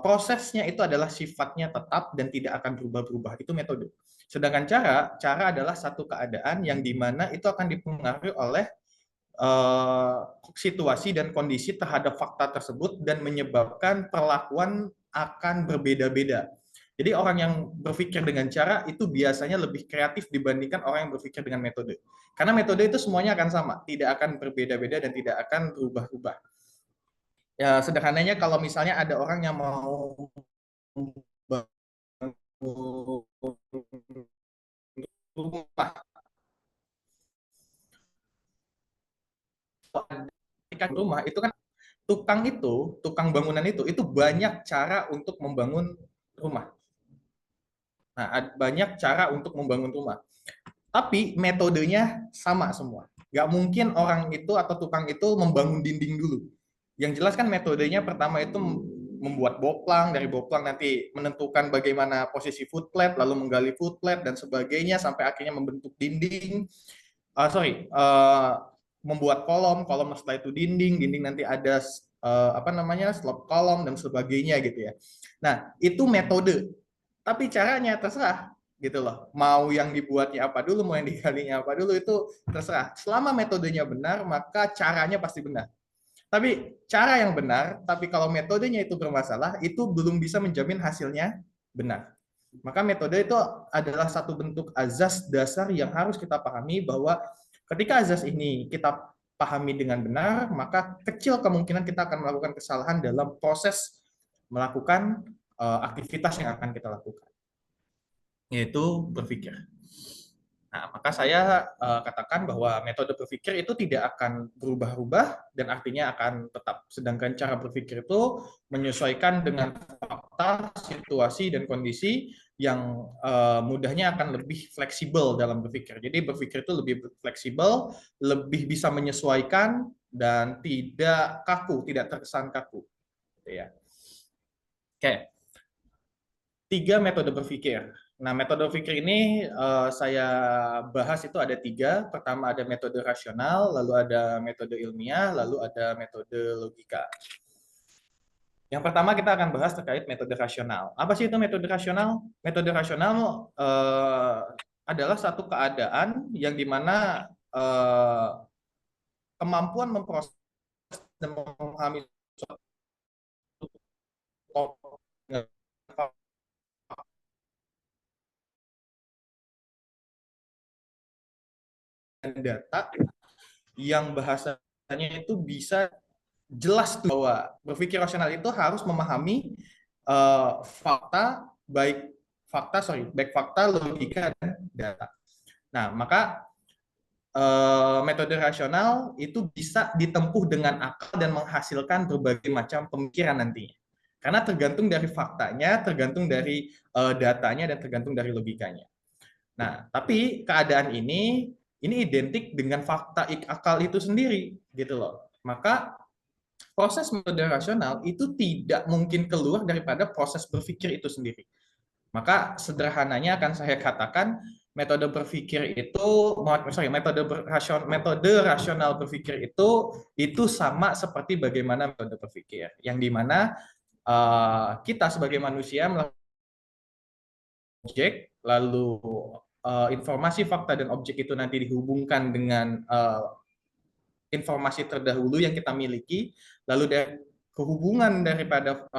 prosesnya itu adalah sifatnya tetap dan tidak akan berubah-berubah. Itu metode. Sedangkan cara adalah satu keadaan yang dimana itu akan dipengaruhi oleh situasi dan kondisi terhadap fakta tersebut dan menyebabkan perlakuan akan berbeda-beda. Jadi orang yang berpikir dengan cara itu biasanya lebih kreatif dibandingkan orang yang berpikir dengan metode. Karena metode itu semuanya akan sama, tidak akan berbeda-beda dan tidak akan berubah-ubah. Ya, sederhananya kalau misalnya ada orang yang mau membangun rumah, rumah itu kan tukang bangunan itu banyak cara untuk membangun rumah. Nah, banyak cara untuk membangun rumah. Tapi metodenya sama semua. Nggak mungkin orang itu atau tukang itu membangun dinding dulu. Yang jelas kan metodenya pertama itu membuat boplang, dari boplang nanti menentukan bagaimana posisi footplate, lalu menggali footplate dan sebagainya sampai akhirnya membentuk dinding. Membuat kolom setelah itu dinding nanti ada slope kolom dan sebagainya gitu ya. Nah, itu metode. Tapi caranya terserah gitu loh. Mau yang dibuatnya apa dulu, mau yang digalinya apa dulu itu terserah. Selama metodenya benar, maka caranya pasti benar. Tapi cara yang benar, tapi kalau metodenya itu bermasalah, itu belum bisa menjamin hasilnya benar. Maka metode itu adalah satu bentuk azas dasar yang harus kita pahami bahwa ketika azas ini kita pahami dengan benar, maka kecil kemungkinan kita akan melakukan kesalahan dalam proses melakukan aktivitas yang akan kita lakukan, yaitu berpikir. Nah, maka saya katakan bahwa metode berpikir itu tidak akan berubah-ubah dan artinya akan tetap. Sedangkan cara berpikir itu menyesuaikan dengan fakta, situasi, dan kondisi yang mudahnya akan lebih fleksibel dalam berpikir. Jadi berpikir itu lebih fleksibel, lebih bisa menyesuaikan, dan tidak kaku, tidak terkesan kaku. Ya. Oke. 3 metode berpikir. Nah, metode berpikir ini saya bahas itu ada 3. Pertama ada metode rasional, lalu ada metode ilmiah, lalu ada metode logika. Yang pertama kita akan bahas terkait metode rasional. Apa sih itu metode rasional? Metode rasional adalah satu keadaan yang dimana kemampuan memproses dan memahami suatu data yang bahasanya itu bisa jelas bahwa berpikir rasional itu harus memahami fakta, baik fakta, logika, dan data. Nah, maka metode rasional itu bisa ditempuh dengan akal dan menghasilkan berbagai macam pemikiran nantinya. Karena tergantung dari faktanya, tergantung dari datanya, dan tergantung dari logikanya. Nah, tapi keadaan ini identik dengan fakta akal itu sendiri, gitu loh. Maka proses metode rasional itu tidak mungkin keluar daripada proses berpikir itu sendiri. Maka sederhananya akan saya katakan metode berpikir itu, metode rasional berpikir itu sama seperti bagaimana metode berpikir, yang dimana kita sebagai manusia melakukan objek, lalu informasi, fakta, dan objek itu nanti dihubungkan dengan informasi terdahulu yang kita miliki, lalu dari kehubungan daripada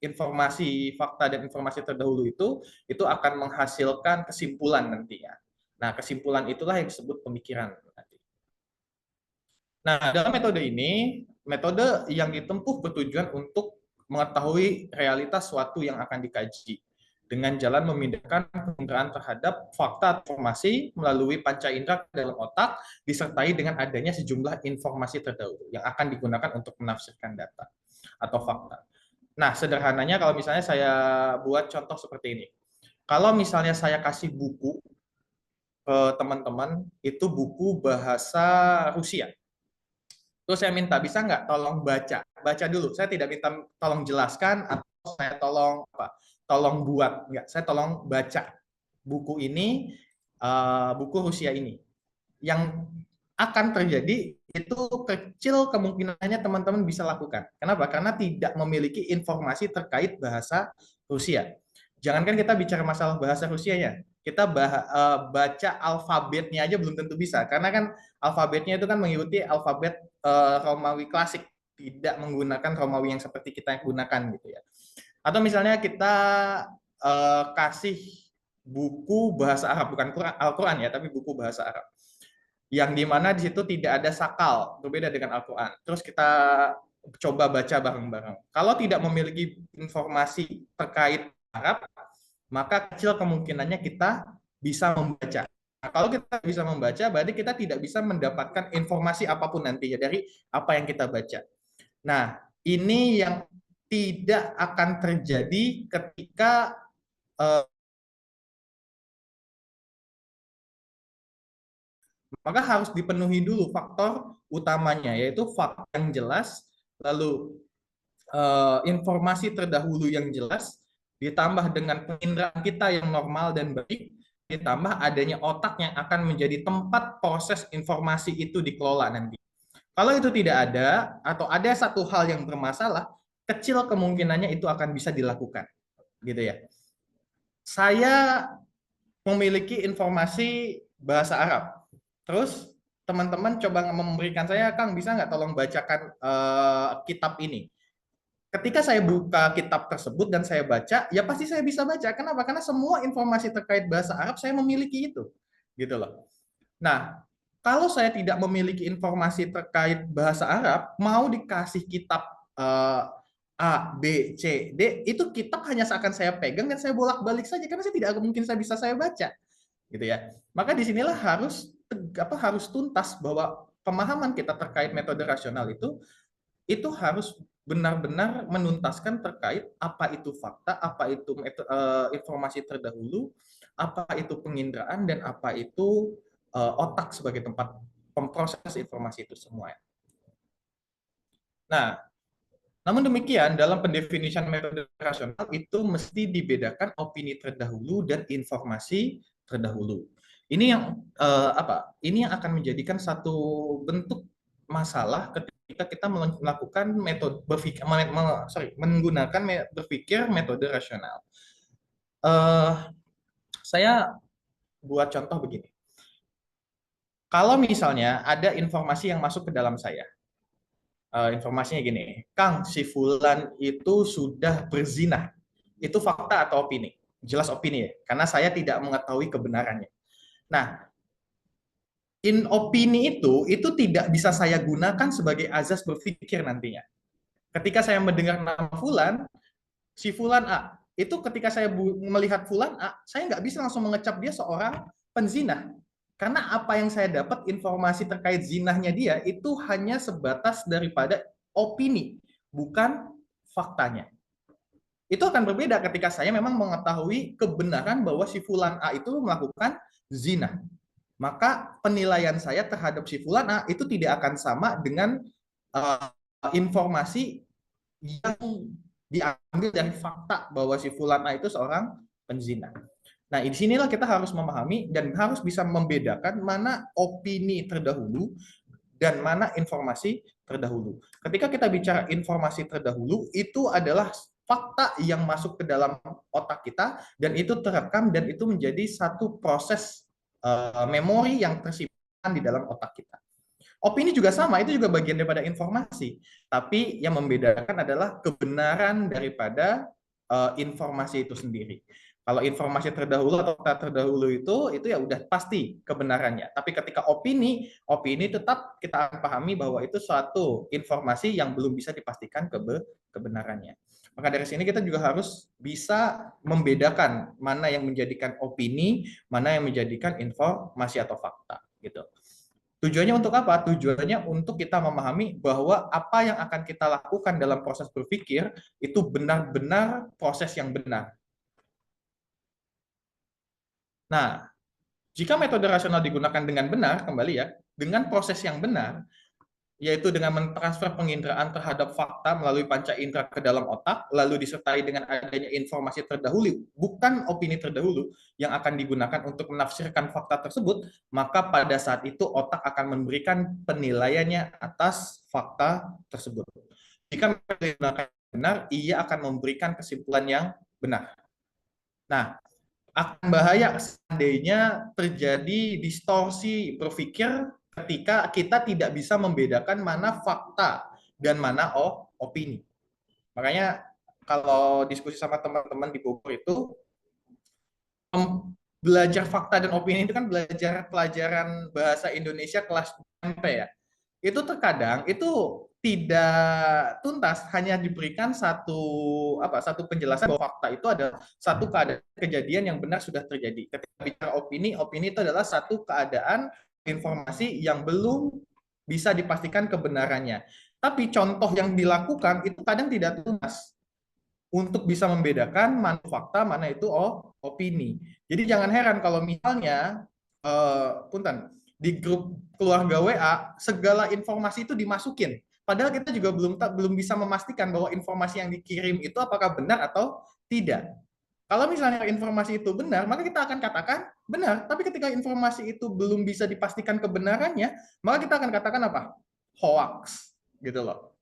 informasi, fakta, dan informasi terdahulu itu akan menghasilkan kesimpulan nantinya. Nah, kesimpulan itulah yang disebut pemikiran nanti. Nah, dalam metode ini, metode yang ditempuh bertujuan untuk mengetahui realitas suatu yang akan dikaji dengan jalan memindahkan penderaan terhadap fakta informasi melalui panca indera ke dalam otak, disertai dengan adanya sejumlah informasi terdahulu yang akan digunakan untuk menafsirkan data atau fakta. Nah, sederhananya kalau misalnya saya buat contoh seperti ini. Kalau misalnya saya kasih buku ke teman-teman, itu buku bahasa Rusia. Terus saya minta, bisa nggak tolong baca? Baca dulu, saya tidak minta tolong jelaskan atau saya tolong buat, enggak, saya tolong baca buku ini, buku Rusia ini. Yang akan terjadi itu kecil kemungkinannya teman-teman bisa lakukan. Kenapa? Karena tidak memiliki informasi terkait bahasa Rusia. Jangankan kita bicara masalah bahasa Rusianya, kita baca alfabetnya aja belum tentu bisa. Karena kan alfabetnya itu kan mengikuti alfabet Romawi klasik, tidak menggunakan Romawi yang seperti kita yang gunakan gitu ya. Atau misalnya kita kasih buku bahasa Arab, bukan Al-Quran ya, tapi buku bahasa Arab yang dimana di situ tidak ada sakal, berbeda dengan Al-Quran. Terus kita coba baca bareng-bareng. Kalau tidak memiliki informasi terkait Arab, maka kecil kemungkinannya kita bisa membaca. Nah, kalau kita bisa membaca, berarti kita tidak bisa mendapatkan informasi apapun nantinya dari apa yang kita baca. Nah, ini yang tidak akan terjadi ketika maka harus dipenuhi dulu faktor utamanya, yaitu fakta yang jelas, lalu informasi terdahulu yang jelas, ditambah dengan penginderaan kita yang normal dan baik, ditambah adanya otak yang akan menjadi tempat proses informasi itu dikelola nanti. Kalau itu tidak ada, atau ada satu hal yang bermasalah, kecil kemungkinannya itu akan bisa dilakukan. Gitu ya. Saya memiliki informasi bahasa Arab. Terus teman-teman coba memberikan saya, Kang, bisa nggak tolong bacakan kitab ini? Ketika saya buka kitab tersebut dan saya baca, ya pasti saya bisa baca. Kenapa? Karena semua informasi terkait bahasa Arab saya memiliki itu. Gitu loh. Nah, kalau saya tidak memiliki informasi terkait bahasa Arab, mau dikasih kitab A, B, C, D, itu kitab hanya seakan saya pegang dan saya bolak-balik saja karena saya tidak mungkin bisa saya baca, gitu ya. Maka disinilah harus tuntas bahwa pemahaman kita terkait metode rasional itu harus benar-benar menuntaskan terkait apa itu fakta, apa itu informasi terdahulu, apa itu penginderaan, dan apa itu otak sebagai tempat pemproses informasi itu semua. Nah, namun demikian dalam pendefinisian metode rasional itu mesti dibedakan opini terdahulu dan informasi terdahulu. Ini yang apa? Ini yang akan menjadikan satu bentuk masalah ketika kita melakukan metode berpikir, menggunakan berpikir metode rasional. Saya buat contoh begini. Kalau misalnya ada informasi yang masuk ke dalam saya, informasinya gini, Kang, si Fulan itu sudah berzina. Itu fakta atau opini? Jelas opini ya, karena saya tidak mengetahui kebenarannya. Nah, opini itu tidak bisa saya gunakan sebagai azas berpikir nantinya. Ketika saya mendengar nama Fulan, si Fulan A, itu ketika saya melihat Fulan A, saya nggak bisa langsung mengecap dia seorang penzina. Karena apa yang saya dapat informasi terkait zinahnya dia itu hanya sebatas daripada opini, bukan faktanya. Itu akan berbeda ketika saya memang mengetahui kebenaran bahwa si Fulan A itu melakukan zina. Maka penilaian saya terhadap si Fulan A itu tidak akan sama dengan informasi yang diambil dari fakta bahwa si Fulan A itu seorang penzina. Nah, di sinilah kita harus memahami dan harus bisa membedakan mana opini terdahulu dan mana informasi terdahulu. Ketika kita bicara informasi terdahulu, itu adalah fakta yang masuk ke dalam otak kita dan itu terekam dan itu menjadi satu proses memori yang tersimpan di dalam otak kita. Opini juga sama, itu juga bagian daripada informasi. Tapi yang membedakan adalah kebenaran daripada informasi itu sendiri. Kalau informasi terdahulu atau kata terdahulu itu ya udah pasti kebenarannya. Tapi ketika opini tetap kita akan pahami bahwa itu suatu informasi yang belum bisa dipastikan kebenarannya. Maka dari sini kita juga harus bisa membedakan mana yang menjadikan opini, mana yang menjadikan informasi atau fakta gitu. Tujuannya untuk apa? Tujuannya untuk kita memahami bahwa apa yang akan kita lakukan dalam proses berpikir itu benar-benar proses yang benar. Nah, jika metode rasional digunakan dengan benar, kembali ya, dengan proses yang benar, yaitu dengan mentransfer penginderaan terhadap fakta melalui panca indera ke dalam otak, lalu disertai dengan adanya informasi terdahulu, bukan opini terdahulu, yang akan digunakan untuk menafsirkan fakta tersebut, maka pada saat itu otak akan memberikan penilaiannya atas fakta tersebut. Jika menggunakan benar, ia akan memberikan kesimpulan yang benar. Nah, akan bahaya seandainya terjadi distorsi berpikir ketika kita tidak bisa membedakan mana fakta dan mana opini. Makanya kalau diskusi sama teman-teman di Bogor itu, belajar fakta dan opini itu kan belajar pelajaran bahasa Indonesia kelas SMP ya. Itu terkadang itu tidak tuntas, hanya diberikan satu penjelasan bahwa fakta itu adalah satu keadaan kejadian yang benar sudah terjadi. Ketika bicara opini, opini itu adalah satu keadaan informasi yang belum bisa dipastikan kebenarannya. Tapi contoh yang dilakukan itu kadang tidak tuntas untuk bisa membedakan mana fakta, mana itu opini. Jadi jangan heran kalau misalnya, punten, di grup keluarga WA segala informasi itu dimasukin. Padahal kita juga belum bisa memastikan bahwa informasi yang dikirim itu apakah benar atau tidak. Kalau misalnya informasi itu benar, maka kita akan katakan benar. Tapi ketika informasi itu belum bisa dipastikan kebenarannya, maka kita akan katakan apa? Hoax, gitu loh.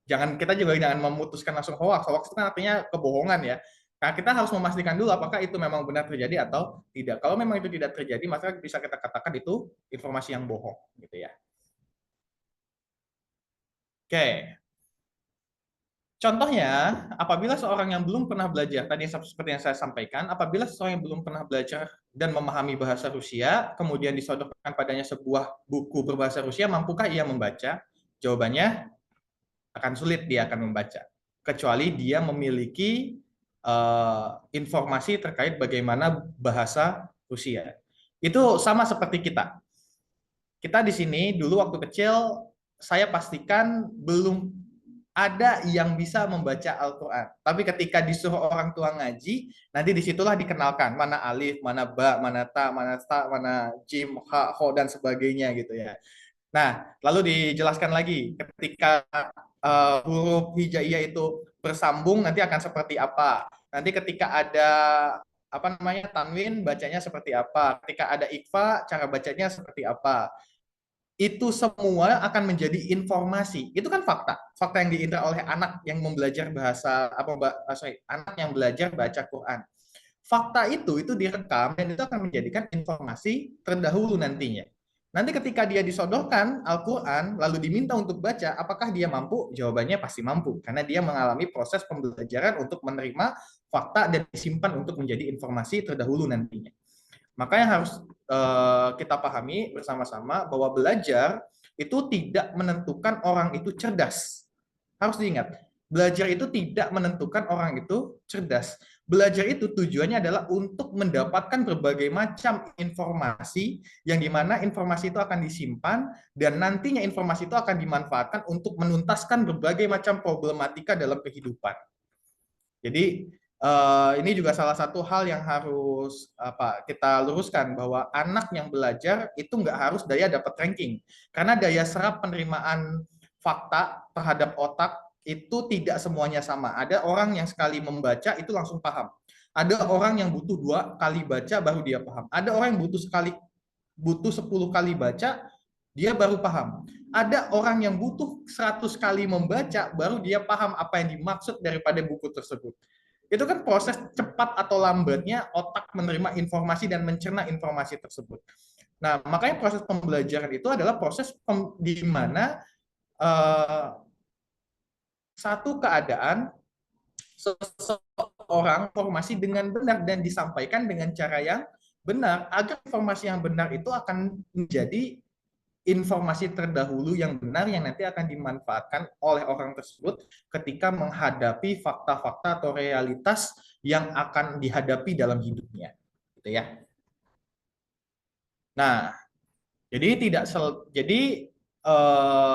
Kita juga jangan memutuskan langsung hoax. Hoax itu kan artinya kebohongan ya. Nah, kita harus memastikan dulu apakah itu memang benar terjadi atau tidak. Kalau memang itu tidak terjadi, maka bisa kita katakan itu informasi yang bohong, gitu ya. Oke. Contohnya, apabila seorang yang belum pernah belajar, tadi seperti yang saya sampaikan, apabila seseorang yang belum pernah belajar dan memahami bahasa Rusia, kemudian disodorkan padanya sebuah buku berbahasa Rusia, mampukah ia membaca? Jawabannya akan sulit dia akan membaca, kecuali dia memiliki informasi terkait bagaimana bahasa Rusia. Itu sama seperti kita. Kita di sini dulu waktu kecil, saya pastikan belum ada yang bisa membaca Al-Quran. Tapi ketika disuruh orang tua ngaji, nanti disitulah dikenalkan mana alif, mana ba, mana ta, mana jim, ha, ho, dan sebagainya gitu ya. Nah, lalu dijelaskan lagi ketika huruf hijaiyah itu bersambung nanti akan seperti apa. Nanti ketika ada apa namanya tanwin bacanya seperti apa. Ketika ada ikfa cara bacanya seperti apa. Itu semua akan menjadi informasi. Itu kan fakta. Fakta yang diindra oleh anak yang membelajar bahasa anak yang belajar baca Quran. Fakta itu direkam dan itu akan menjadikan informasi terdahulu nantinya. Nanti ketika dia disodorkan Al-Quran, lalu diminta untuk baca, apakah dia mampu? Jawabannya pasti mampu, karena dia mengalami proses pembelajaran untuk menerima fakta dan disimpan untuk menjadi informasi terdahulu nantinya. Makanya harus kita pahami bersama-sama bahwa belajar itu tidak menentukan orang itu cerdas. Harus diingat, belajar itu tidak menentukan orang itu cerdas. Belajar itu tujuannya adalah untuk mendapatkan berbagai macam informasi yang dimana informasi itu akan disimpan dan nantinya informasi itu akan dimanfaatkan untuk menuntaskan berbagai macam problematika dalam kehidupan. Jadi ini juga salah satu hal yang harus kita luruskan bahwa anak yang belajar itu nggak harus daya dapat ranking karena daya serap penerimaan fakta terhadap otak itu tidak semuanya sama. Ada orang yang sekali membaca itu langsung paham. Ada orang yang butuh 2 kali baca baru dia paham. Ada orang yang butuh 10 kali baca dia baru paham. Ada orang yang butuh 100 kali membaca baru dia paham apa yang dimaksud daripada buku tersebut. Itu kan proses cepat atau lambatnya otak menerima informasi dan mencerna informasi tersebut. Nah, makanya proses pembelajaran itu adalah proses di mana satu keadaan seseorang informasi dengan benar dan disampaikan dengan cara yang benar agar informasi yang benar itu akan menjadi informasi terdahulu yang benar yang nanti akan dimanfaatkan oleh orang tersebut ketika menghadapi fakta-fakta atau realitas yang akan dihadapi dalam hidupnya, gitu ya. Nah,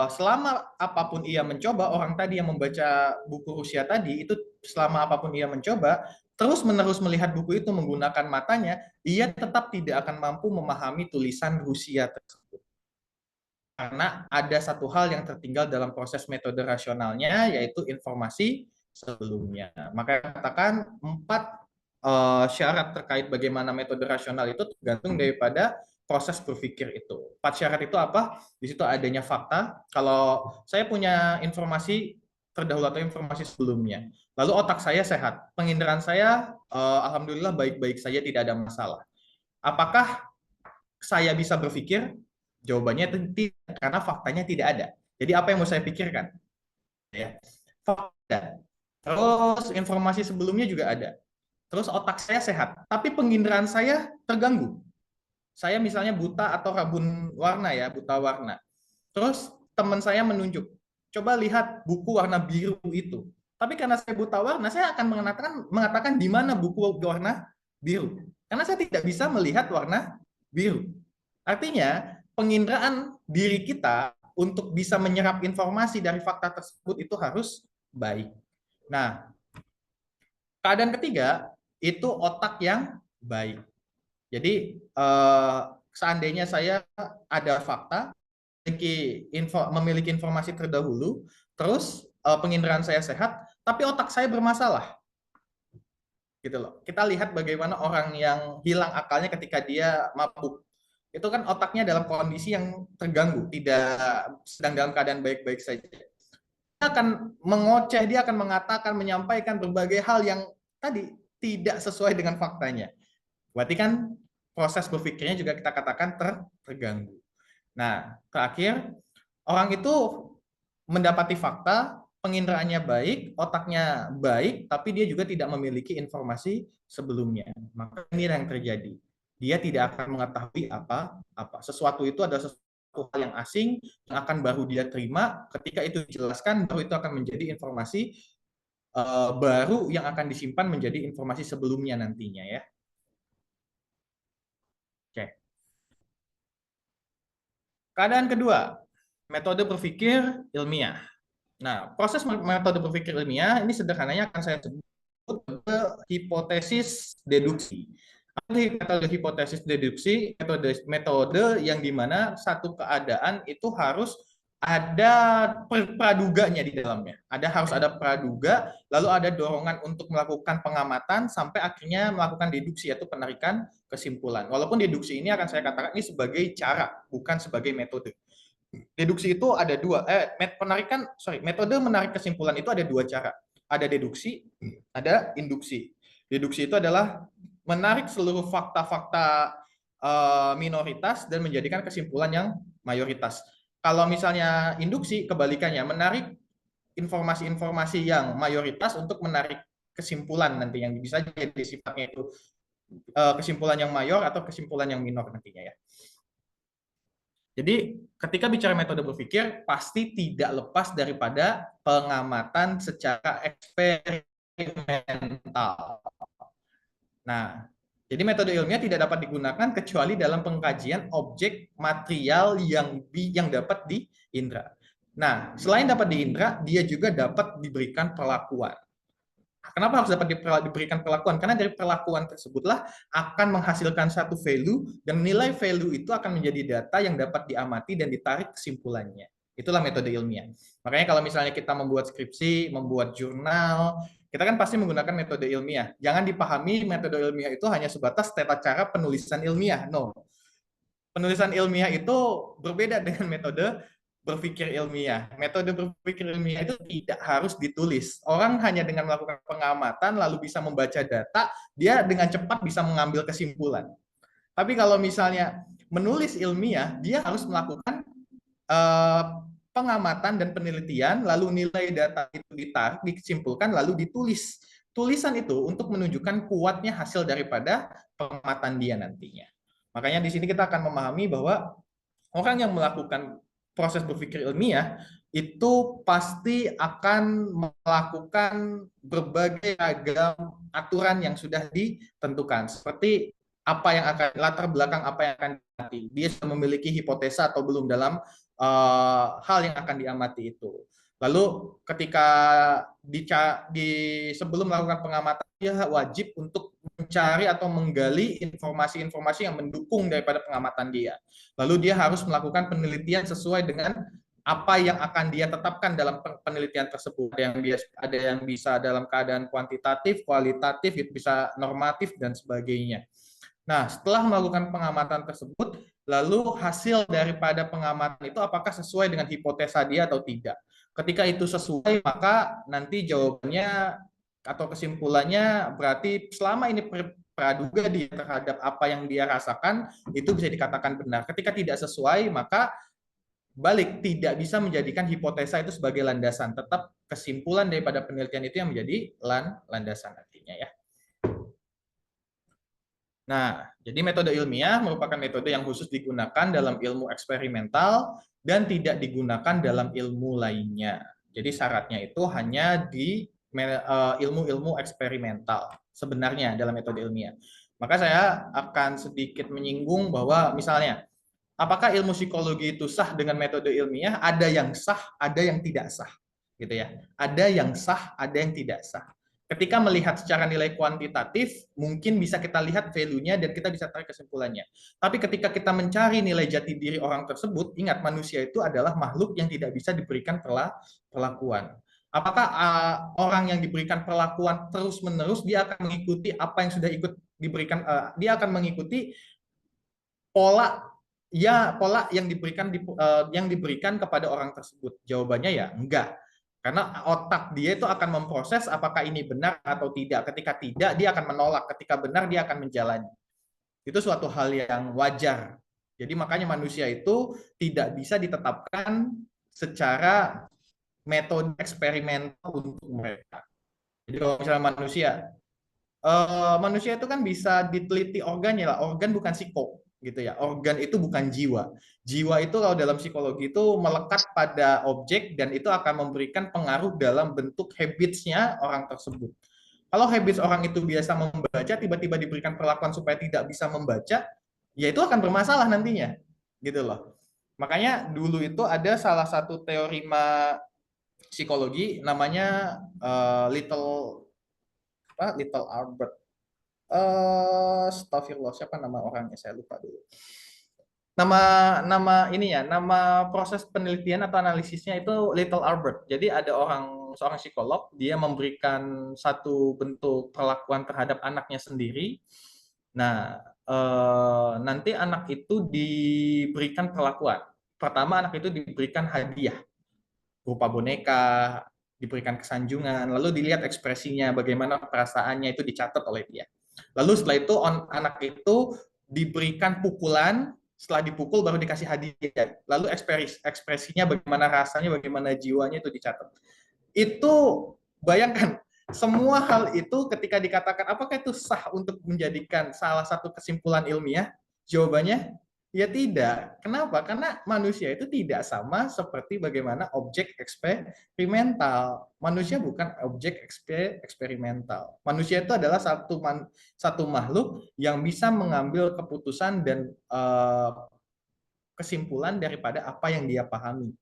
selama apapun ia mencoba, orang tadi yang membaca buku Rusia tadi itu selama apapun ia mencoba terus-menerus melihat buku itu menggunakan matanya, ia tetap tidak akan mampu memahami tulisan Rusia tersebut. Karena ada satu hal yang tertinggal dalam proses metode rasionalnya, yaitu informasi sebelumnya. Maka katakan 4 syarat terkait bagaimana metode rasional itu tergantung daripada proses berpikir itu. 4 syarat itu apa? Di situ adanya fakta. Kalau saya punya informasi terdahulu atau informasi sebelumnya, lalu otak saya sehat, penginderaan saya alhamdulillah baik-baik saja, tidak ada masalah. Apakah saya bisa berpikir? Jawabannya tidak, karena faktanya tidak ada. Jadi apa yang mau saya pikirkan? Ya, fakta. Terus informasi sebelumnya juga ada. Terus otak saya sehat, tapi penginderaan saya terganggu. Saya misalnya buta atau rabun warna ya, buta warna. Terus teman saya menunjuk, coba lihat buku warna biru itu. Tapi karena saya buta warna, saya akan mengatakan di mana buku warna biru. Karena saya tidak bisa melihat warna biru. Artinya, penginderaan diri kita untuk bisa menyerap informasi dari fakta tersebut itu harus baik. Nah, keadaan ketiga itu otak yang baik. Jadi, seandainya saya ada fakta, memiliki informasi terdahulu, terus penginderaan saya sehat, tapi otak saya bermasalah. Gitu loh. Kita lihat bagaimana orang yang hilang akalnya ketika dia mabuk. Itu kan otaknya dalam kondisi yang terganggu, tidak sedang dalam keadaan baik-baik saja. Dia akan mengoceh, dia akan mengatakan, menyampaikan berbagai hal yang tadi tidak sesuai dengan faktanya. Berarti kan proses berpikirnya juga kita katakan terganggu. Nah, terakhir, orang itu mendapati fakta, penginderaannya baik, otaknya baik, tapi dia juga tidak memiliki informasi sebelumnya. Maka ini yang terjadi. Dia tidak akan mengetahui apa. Sesuatu itu adalah sesuatu hal yang asing, yang akan baru dia terima. Ketika itu dijelaskan, baru itu akan menjadi informasi baru yang akan disimpan menjadi informasi sebelumnya nantinya ya. Oke. Keadaan kedua, metode berpikir ilmiah. Nah, proses metode berpikir ilmiah ini sederhananya akan saya sebut hipotesis deduksi. Metode hipotesis deduksi, metode yang dimana satu keadaan itu harus ada praduganya di dalamnya. Harus ada praduga, lalu ada dorongan untuk melakukan pengamatan sampai akhirnya melakukan deduksi atau penarikan kesimpulan. Walaupun deduksi ini akan saya katakan ini sebagai cara, bukan sebagai metode. Deduksi itu ada dua, metode menarik kesimpulan itu ada dua cara. Ada deduksi, ada induksi. Deduksi itu adalah menarik seluruh fakta-fakta minoritas dan menjadikan kesimpulan yang mayoritas. Kalau misalnya induksi, kebalikannya, menarik informasi-informasi yang mayoritas untuk menarik kesimpulan nanti yang bisa jadi sifatnya itu kesimpulan yang mayor atau kesimpulan yang minor nantinya ya. Jadi ketika bicara metode berpikir pasti tidak lepas daripada pengamatan secara eksperimental. Nah, jadi metode ilmiah tidak dapat digunakan kecuali dalam pengkajian objek material yang dapat diindra. Nah, selain dapat diindra, dia juga dapat diberikan perlakuan. Kenapa harus dapat diberikan perlakuan? Karena dari perlakuan tersebutlah akan menghasilkan satu value, dan nilai value itu akan menjadi data yang dapat diamati dan ditarik kesimpulannya. Itulah metode ilmiah. Makanya kalau misalnya kita membuat skripsi, membuat jurnal, kita kan pasti menggunakan metode ilmiah. Jangan dipahami metode ilmiah itu hanya sebatas tata cara penulisan ilmiah. No. Penulisan ilmiah itu berbeda dengan metode berpikir ilmiah. Metode berpikir ilmiah itu tidak harus ditulis. Orang hanya dengan melakukan pengamatan lalu bisa membaca data, dia dengan cepat bisa mengambil kesimpulan. Tapi kalau misalnya menulis ilmiah, dia harus melakukan pengamatan dan penelitian, lalu nilai data itu ditarik, disimpulkan, lalu ditulis. Tulisan itu untuk menunjukkan kuatnya hasil daripada pengamatan dia nantinya. Makanya di sini kita akan memahami bahwa orang yang melakukan proses berpikir ilmiah itu pasti akan melakukan berbagai ragam aturan yang sudah ditentukan. Seperti apa yang akan latar belakang apa yang akan diamati. Dia sudah memiliki hipotesa atau belum dalam hal yang akan diamati itu. Lalu ketika sebelum melakukan pengamatan dia wajib untuk mencari atau menggali informasi-informasi yang mendukung daripada pengamatan dia. Lalu dia harus melakukan penelitian sesuai dengan apa yang akan dia tetapkan dalam penelitian tersebut. Ada yang bisa dalam keadaan kuantitatif, kualitatif, bisa normatif dan sebagainya. Nah, setelah melakukan pengamatan tersebut, lalu hasil daripada pengamatan itu apakah sesuai dengan hipotesa dia atau tidak. Ketika itu sesuai, maka nanti jawabannya atau kesimpulannya berarti selama ini praduga dia terhadap apa yang dia rasakan, itu bisa dikatakan benar. Ketika tidak sesuai, maka balik, tidak bisa menjadikan hipotesa itu sebagai landasan. Tetap kesimpulan daripada penelitian itu yang menjadi landasan nantinya ya. Nah, jadi metode ilmiah merupakan metode yang khusus digunakan dalam ilmu eksperimental dan tidak digunakan dalam ilmu lainnya. Jadi syaratnya itu hanya di ilmu-ilmu eksperimental sebenarnya dalam metode ilmiah. Maka saya akan sedikit menyinggung bahwa misalnya, apakah ilmu psikologi itu sah dengan metode ilmiah? Ada yang sah, ada yang tidak sah, gitu ya. Ada yang sah, ada yang tidak sah. Ketika melihat secara nilai kuantitatif, mungkin bisa kita lihat value-nya dan kita bisa tarik kesimpulannya. Tapi ketika kita mencari nilai jati diri orang tersebut, ingat manusia itu adalah makhluk yang tidak bisa diberikan perlakuan. Apakah orang yang diberikan perlakuan terus-menerus dia akan mengikuti apa yang sudah ikut diberikan, dia akan mengikuti pola yang diberikan kepada orang tersebut? Jawabannya ya enggak. Karena otak dia itu akan memproses apakah ini benar atau tidak. Ketika tidak, dia akan menolak. Ketika benar, dia akan menjalani. Itu suatu hal yang wajar. Jadi makanya manusia itu tidak bisa ditetapkan secara metode eksperimental untuk mereka. Jadi kalau misalnya manusia itu kan bisa diteliti organnya lah. Organ bukan psiko, gitu ya. Organ itu bukan jiwa. Jiwa itu kalau dalam psikologi itu melekat pada objek dan itu akan memberikan pengaruh dalam bentuk habits-nya orang tersebut. Kalau habits orang itu biasa membaca, tiba-tiba diberikan perlakuan supaya tidak bisa membaca, ya itu akan bermasalah nantinya, gitu loh. Makanya dulu itu ada salah satu teori psikologi namanya Little Albert. Astagfirullah, siapa nama orangnya, saya lupa dulu. Nama proses penelitian atau analisisnya itu Little Albert. Jadi ada seorang psikolog, dia memberikan satu bentuk perlakuan terhadap anaknya sendiri. Nah, nanti anak itu diberikan perlakuan. Pertama, anak itu diberikan hadiah berupa boneka, diberikan kesanjungan, lalu dilihat ekspresinya, bagaimana perasaannya, itu dicatat oleh dia. Lalu setelah itu anak itu diberikan pukulan, setelah dipukul baru dikasih hadiah. Lalu ekspresinya, bagaimana rasanya, bagaimana jiwanya, itu dicatat. Itu bayangkan, semua hal itu ketika dikatakan apakah itu sah untuk menjadikan salah satu kesimpulan ilmiah? Jawabannya ya tidak. Kenapa? Karena manusia itu tidak sama seperti bagaimana objek eksperimental. Manusia bukan objek eksperimental. Manusia itu adalah satu makhluk yang bisa mengambil keputusan dan kesimpulan daripada apa yang dia pahami,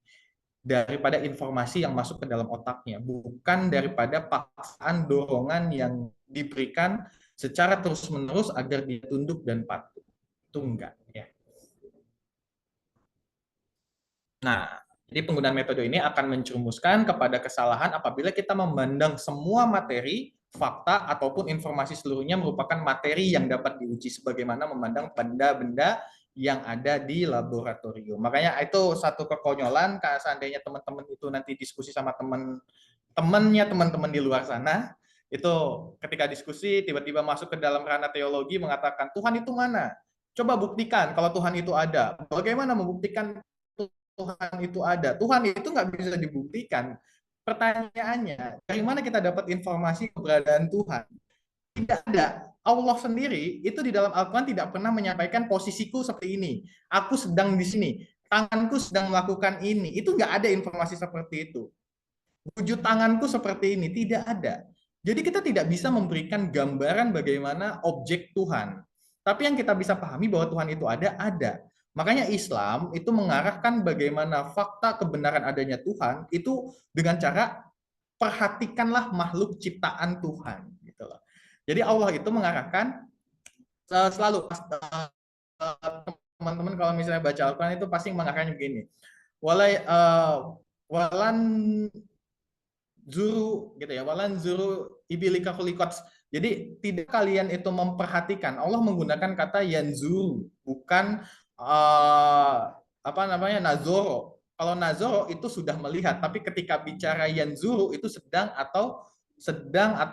daripada informasi yang masuk ke dalam otaknya, bukan daripada paksaan dorongan yang diberikan secara terus-menerus agar dia tunduk dan patuh. Itu enggak ya. Nah, jadi penggunaan metode ini akan menjerumuskan kepada kesalahan apabila kita memandang semua materi, fakta, ataupun informasi seluruhnya merupakan materi yang dapat diuji, sebagaimana memandang benda-benda yang ada di laboratorium. Makanya itu satu kekonyolan, kalau seandainya teman-teman itu nanti diskusi sama teman-teman di luar sana, itu ketika diskusi tiba-tiba masuk ke dalam ranah teologi mengatakan, Tuhan itu mana? Coba buktikan kalau Tuhan itu ada. Bagaimana membuktikan Tuhan itu ada? Tuhan itu nggak bisa dibuktikan. Pertanyaannya, dari mana kita dapat informasi keberadaan Tuhan? Tidak ada. Allah sendiri itu di dalam Al-Quran tidak pernah menyampaikan posisiku seperti ini. Aku sedang di sini. Tanganku sedang melakukan ini. Itu nggak ada informasi seperti itu. Wujud tanganku seperti ini. Tidak ada. Jadi kita tidak bisa memberikan gambaran bagaimana objek Tuhan. Tapi yang kita bisa pahami bahwa Tuhan itu ada, ada. Makanya Islam itu mengarahkan bagaimana fakta kebenaran adanya Tuhan itu dengan cara perhatikanlah makhluk ciptaan Tuhan, gitu loh. Jadi Allah itu mengarahkan selalu teman-teman kalau misalnya baca Al-Quran itu pasti mengarahkannya begini. Walan zuru gitu ya, walan zuru ibilika kulikots. Jadi tidak kalian itu memperhatikan. Allah menggunakan kata yanzuru, bukan apa namanya nazoro. Kalau nazoro itu sudah melihat, tapi ketika bicara yanzuru itu sedang atau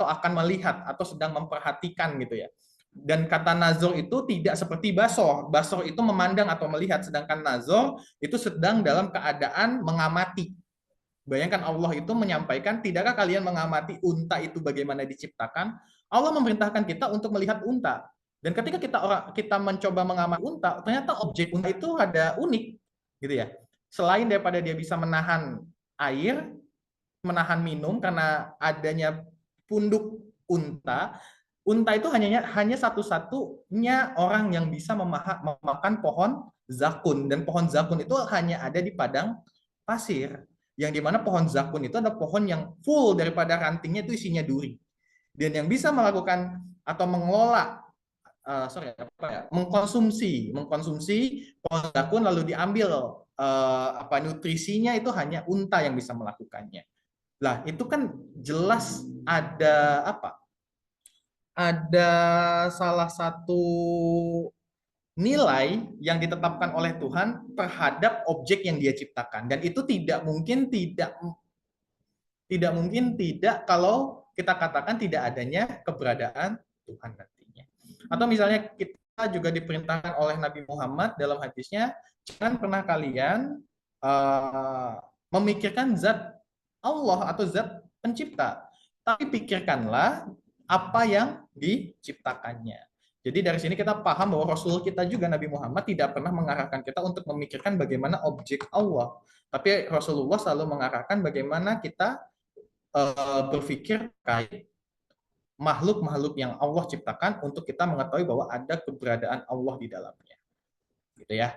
akan melihat atau sedang memperhatikan gitu ya. Dan kata nazor itu tidak seperti basor. Basor itu memandang atau melihat, sedangkan nazor itu sedang dalam keadaan mengamati. Bayangkan Allah itu menyampaikan, tidakkah kalian mengamati unta itu bagaimana diciptakan? Allah memerintahkan kita untuk melihat unta. Dan ketika kita mencoba mengamati unta, ternyata objek unta itu ada unik, gitu ya. Selain daripada dia bisa menahan air, menahan minum karena adanya punduk unta, unta itu hanya satu-satunya orang yang bisa memakan pohon zakun, dan pohon zakun itu hanya ada di padang pasir, yang dimana pohon zakun itu adalah pohon yang full daripada rantingnya itu isinya duri, dan yang bisa melakukan atau mengelola mengkonsumsi pohon zakun lalu diambil nutrisinya itu hanya unta yang bisa melakukannya. Lah itu kan jelas ada salah satu nilai yang ditetapkan oleh Tuhan terhadap objek yang dia ciptakan, dan itu tidak kalau kita katakan tidak adanya keberadaan Tuhan nantinya. Atau misalnya kita juga diperintahkan oleh Nabi Muhammad dalam hadisnya, jangan pernah kalian memikirkan zat Allah atau zat pencipta, tapi pikirkanlah apa yang diciptakannya. Jadi dari sini kita paham bahwa Rasul kita juga Nabi Muhammad tidak pernah mengarahkan kita untuk memikirkan bagaimana objek Allah, tapi Rasulullah selalu mengarahkan bagaimana kita berpikir terkait makhluk-makhluk yang Allah ciptakan untuk kita mengetahui bahwa ada keberadaan Allah di dalamnya. Gitu ya.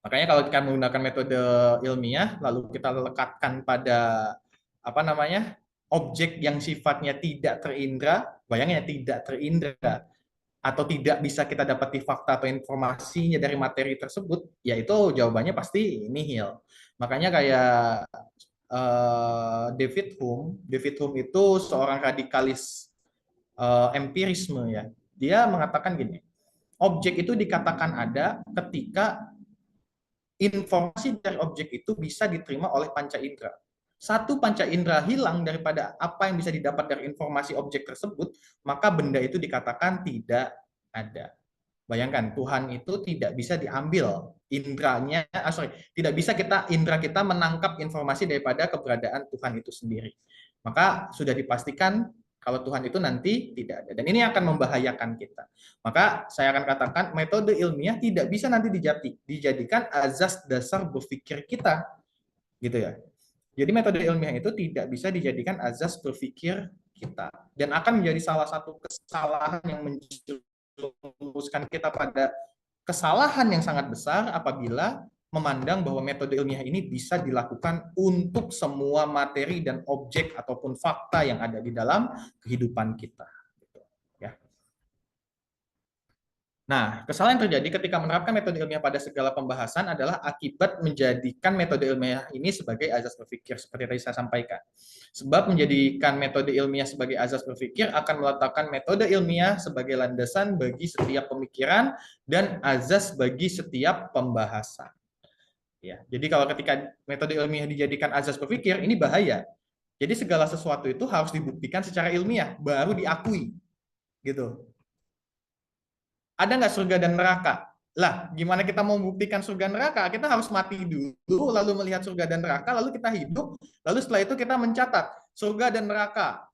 Makanya kalau kita menggunakan metode ilmiah lalu kita lekatkan pada objek yang sifatnya tidak terindra, bayangin ya, tidak terindra atau tidak bisa kita dapati fakta atau informasinya dari materi tersebut, yaitu jawabannya pasti nihil. Makanya kayak David Hume itu seorang radikalis empirisme ya. Dia mengatakan gini, objek itu dikatakan ada ketika informasi dari objek itu bisa diterima oleh panca indera. Satu panca indera hilang daripada apa yang bisa didapat dari informasi objek tersebut, maka benda itu dikatakan tidak ada. Bayangkan, Tuhan itu tidak bisa diambil indranya, tidak bisa indra kita menangkap informasi daripada keberadaan Tuhan itu sendiri. Maka sudah dipastikan kalau Tuhan itu nanti tidak ada. Dan ini akan membahayakan kita. Maka saya akan katakan metode ilmiah tidak bisa nanti dijadikan azas dasar berpikir kita. Gitu ya. Jadi metode ilmiah itu tidak bisa dijadikan azas berpikir kita. Dan akan menjadi salah satu kesalahan yang menjerumuskan kita pada kesalahan yang sangat besar apabila memandang bahwa metode ilmiah ini bisa dilakukan untuk semua materi dan objek ataupun fakta yang ada di dalam kehidupan kita. Ya. Nah, kesalahan yang terjadi ketika menerapkan metode ilmiah pada segala pembahasan adalah akibat menjadikan metode ilmiah ini sebagai azas berpikir, seperti tadi saya sampaikan. Sebab menjadikan metode ilmiah sebagai azas berpikir akan meletakkan metode ilmiah sebagai landasan bagi setiap pemikiran dan azas bagi setiap pembahasan. Ya, jadi kalau ketika metode ilmiah dijadikan azas berpikir, ini bahaya. Jadi segala sesuatu itu harus dibuktikan secara ilmiah, baru diakui. Gitu. Ada nggak surga dan neraka? Lah, gimana kita mau membuktikan surga dan neraka? Kita harus mati dulu, lalu melihat surga dan neraka, lalu kita hidup, lalu setelah itu kita mencatat surga dan neraka.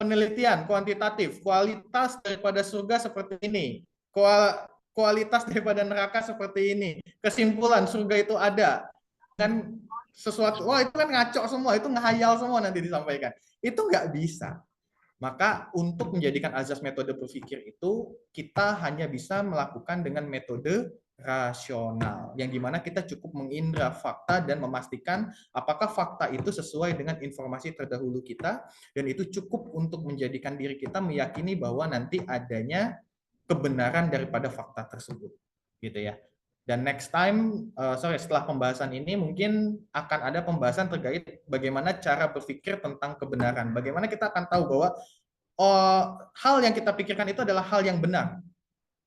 Penelitian kuantitatif, kualitas daripada surga seperti ini, kualitas daripada neraka seperti ini, kesimpulan surga itu ada, dan sesuatu, wah itu kan ngaco semua, itu ngehayal semua nanti disampaikan, itu nggak bisa. Maka untuk menjadikan azas metode berpikir itu kita hanya bisa melakukan dengan metode rasional, yang dimana kita cukup mengindra fakta dan memastikan apakah fakta itu sesuai dengan informasi terdahulu kita, dan itu cukup untuk menjadikan diri kita meyakini bahwa nanti adanya kebenaran daripada fakta tersebut, gitu ya. Dan next time, setelah pembahasan ini mungkin akan ada pembahasan terkait bagaimana cara berpikir tentang kebenaran. Bagaimana kita akan tahu bahwa hal yang kita pikirkan itu adalah hal yang benar,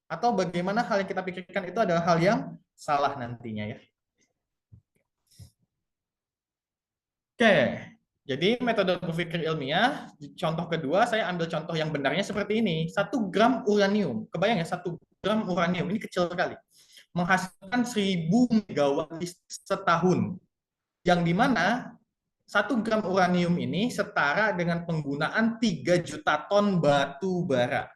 atau bagaimana hal yang kita pikirkan itu adalah hal yang salah nantinya ya. Oke, jadi metode berpikir ilmiah, contoh kedua saya ambil contoh yang benarnya seperti ini. 1 gram uranium, kebayang ya, 1 gram uranium, ini kecil sekali. Menghasilkan 1000 megawatt setahun. Yang dimana 1 gram uranium ini setara dengan penggunaan 3 juta ton batu bara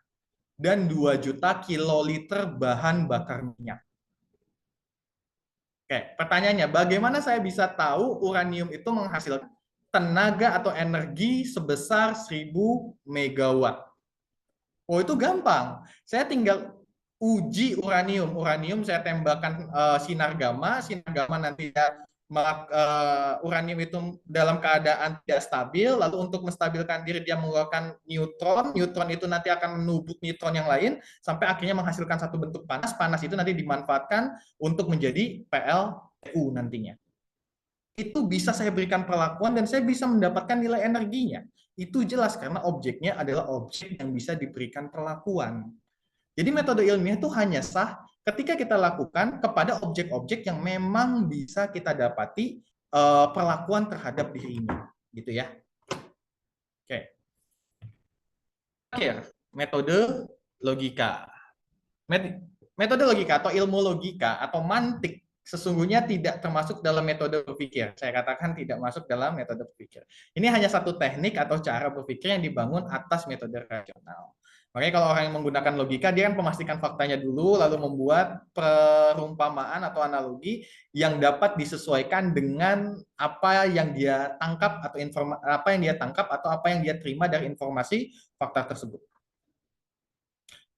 dan 2 juta kiloliter bahan bakar minyak. Oke, pertanyaannya, bagaimana saya bisa tahu uranium itu menghasilkan tenaga atau energi sebesar 1000 megawatt? Oh, itu gampang. Saya tinggal uji uranium. Uranium saya tembakkan sinar gamma nanti ya, uranium itu dalam keadaan tidak stabil, lalu untuk menstabilkan diri dia mengeluarkan neutron, neutron itu nanti akan menubuk neutron yang lain, sampai akhirnya menghasilkan satu bentuk panas, panas itu nanti dimanfaatkan untuk menjadi PLTU nantinya. Itu bisa saya berikan perlakuan dan saya bisa mendapatkan nilai energinya. Itu jelas karena objeknya adalah objek yang bisa diberikan perlakuan. Jadi metode ilmiah itu hanya sah ketika kita lakukan kepada objek-objek yang memang bisa kita dapati perlakuan terhadap dirinya, gitu ya. Oke. Terakhir, metode logika. Metode logika atau ilmu logika atau mantik sesungguhnya tidak termasuk dalam metode berpikir. Saya katakan tidak masuk dalam metode berpikir. Ini hanya satu teknik atau cara berpikir yang dibangun atas metode rasional. Makanya kalau orang yang menggunakan logika, dia kan memastikan faktanya dulu, lalu membuat perumpamaan atau analogi yang dapat disesuaikan dengan apa yang dia tangkap atau apa yang dia tangkap atau apa yang dia terima dari informasi fakta tersebut.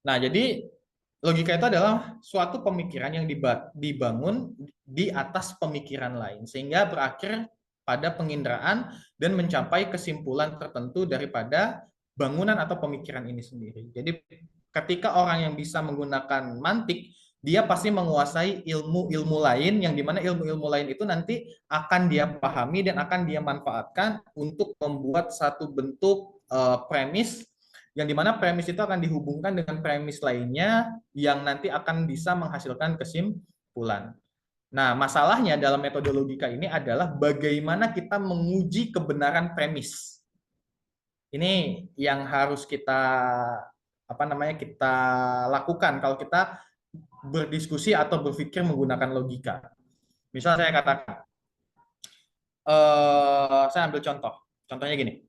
Nah, jadi logika itu adalah suatu pemikiran yang dibangun di atas pemikiran lain, sehingga berakhir pada penginderaan dan mencapai kesimpulan tertentu daripada bangunan atau pemikiran ini sendiri. Jadi ketika orang yang bisa menggunakan mantik, dia pasti menguasai ilmu-ilmu lain, yang dimana ilmu-ilmu lain itu nanti akan dia pahami dan akan dia manfaatkan untuk membuat satu bentuk premis, yang dimana premis itu akan dihubungkan dengan premis lainnya yang nanti akan bisa menghasilkan kesimpulan. Nah, masalahnya dalam metode logika ini adalah bagaimana kita menguji kebenaran premis. Ini yang harus kita kita lakukan kalau kita berdiskusi atau berpikir menggunakan logika. Misal saya katakan, saya ambil contoh. Contohnya gini.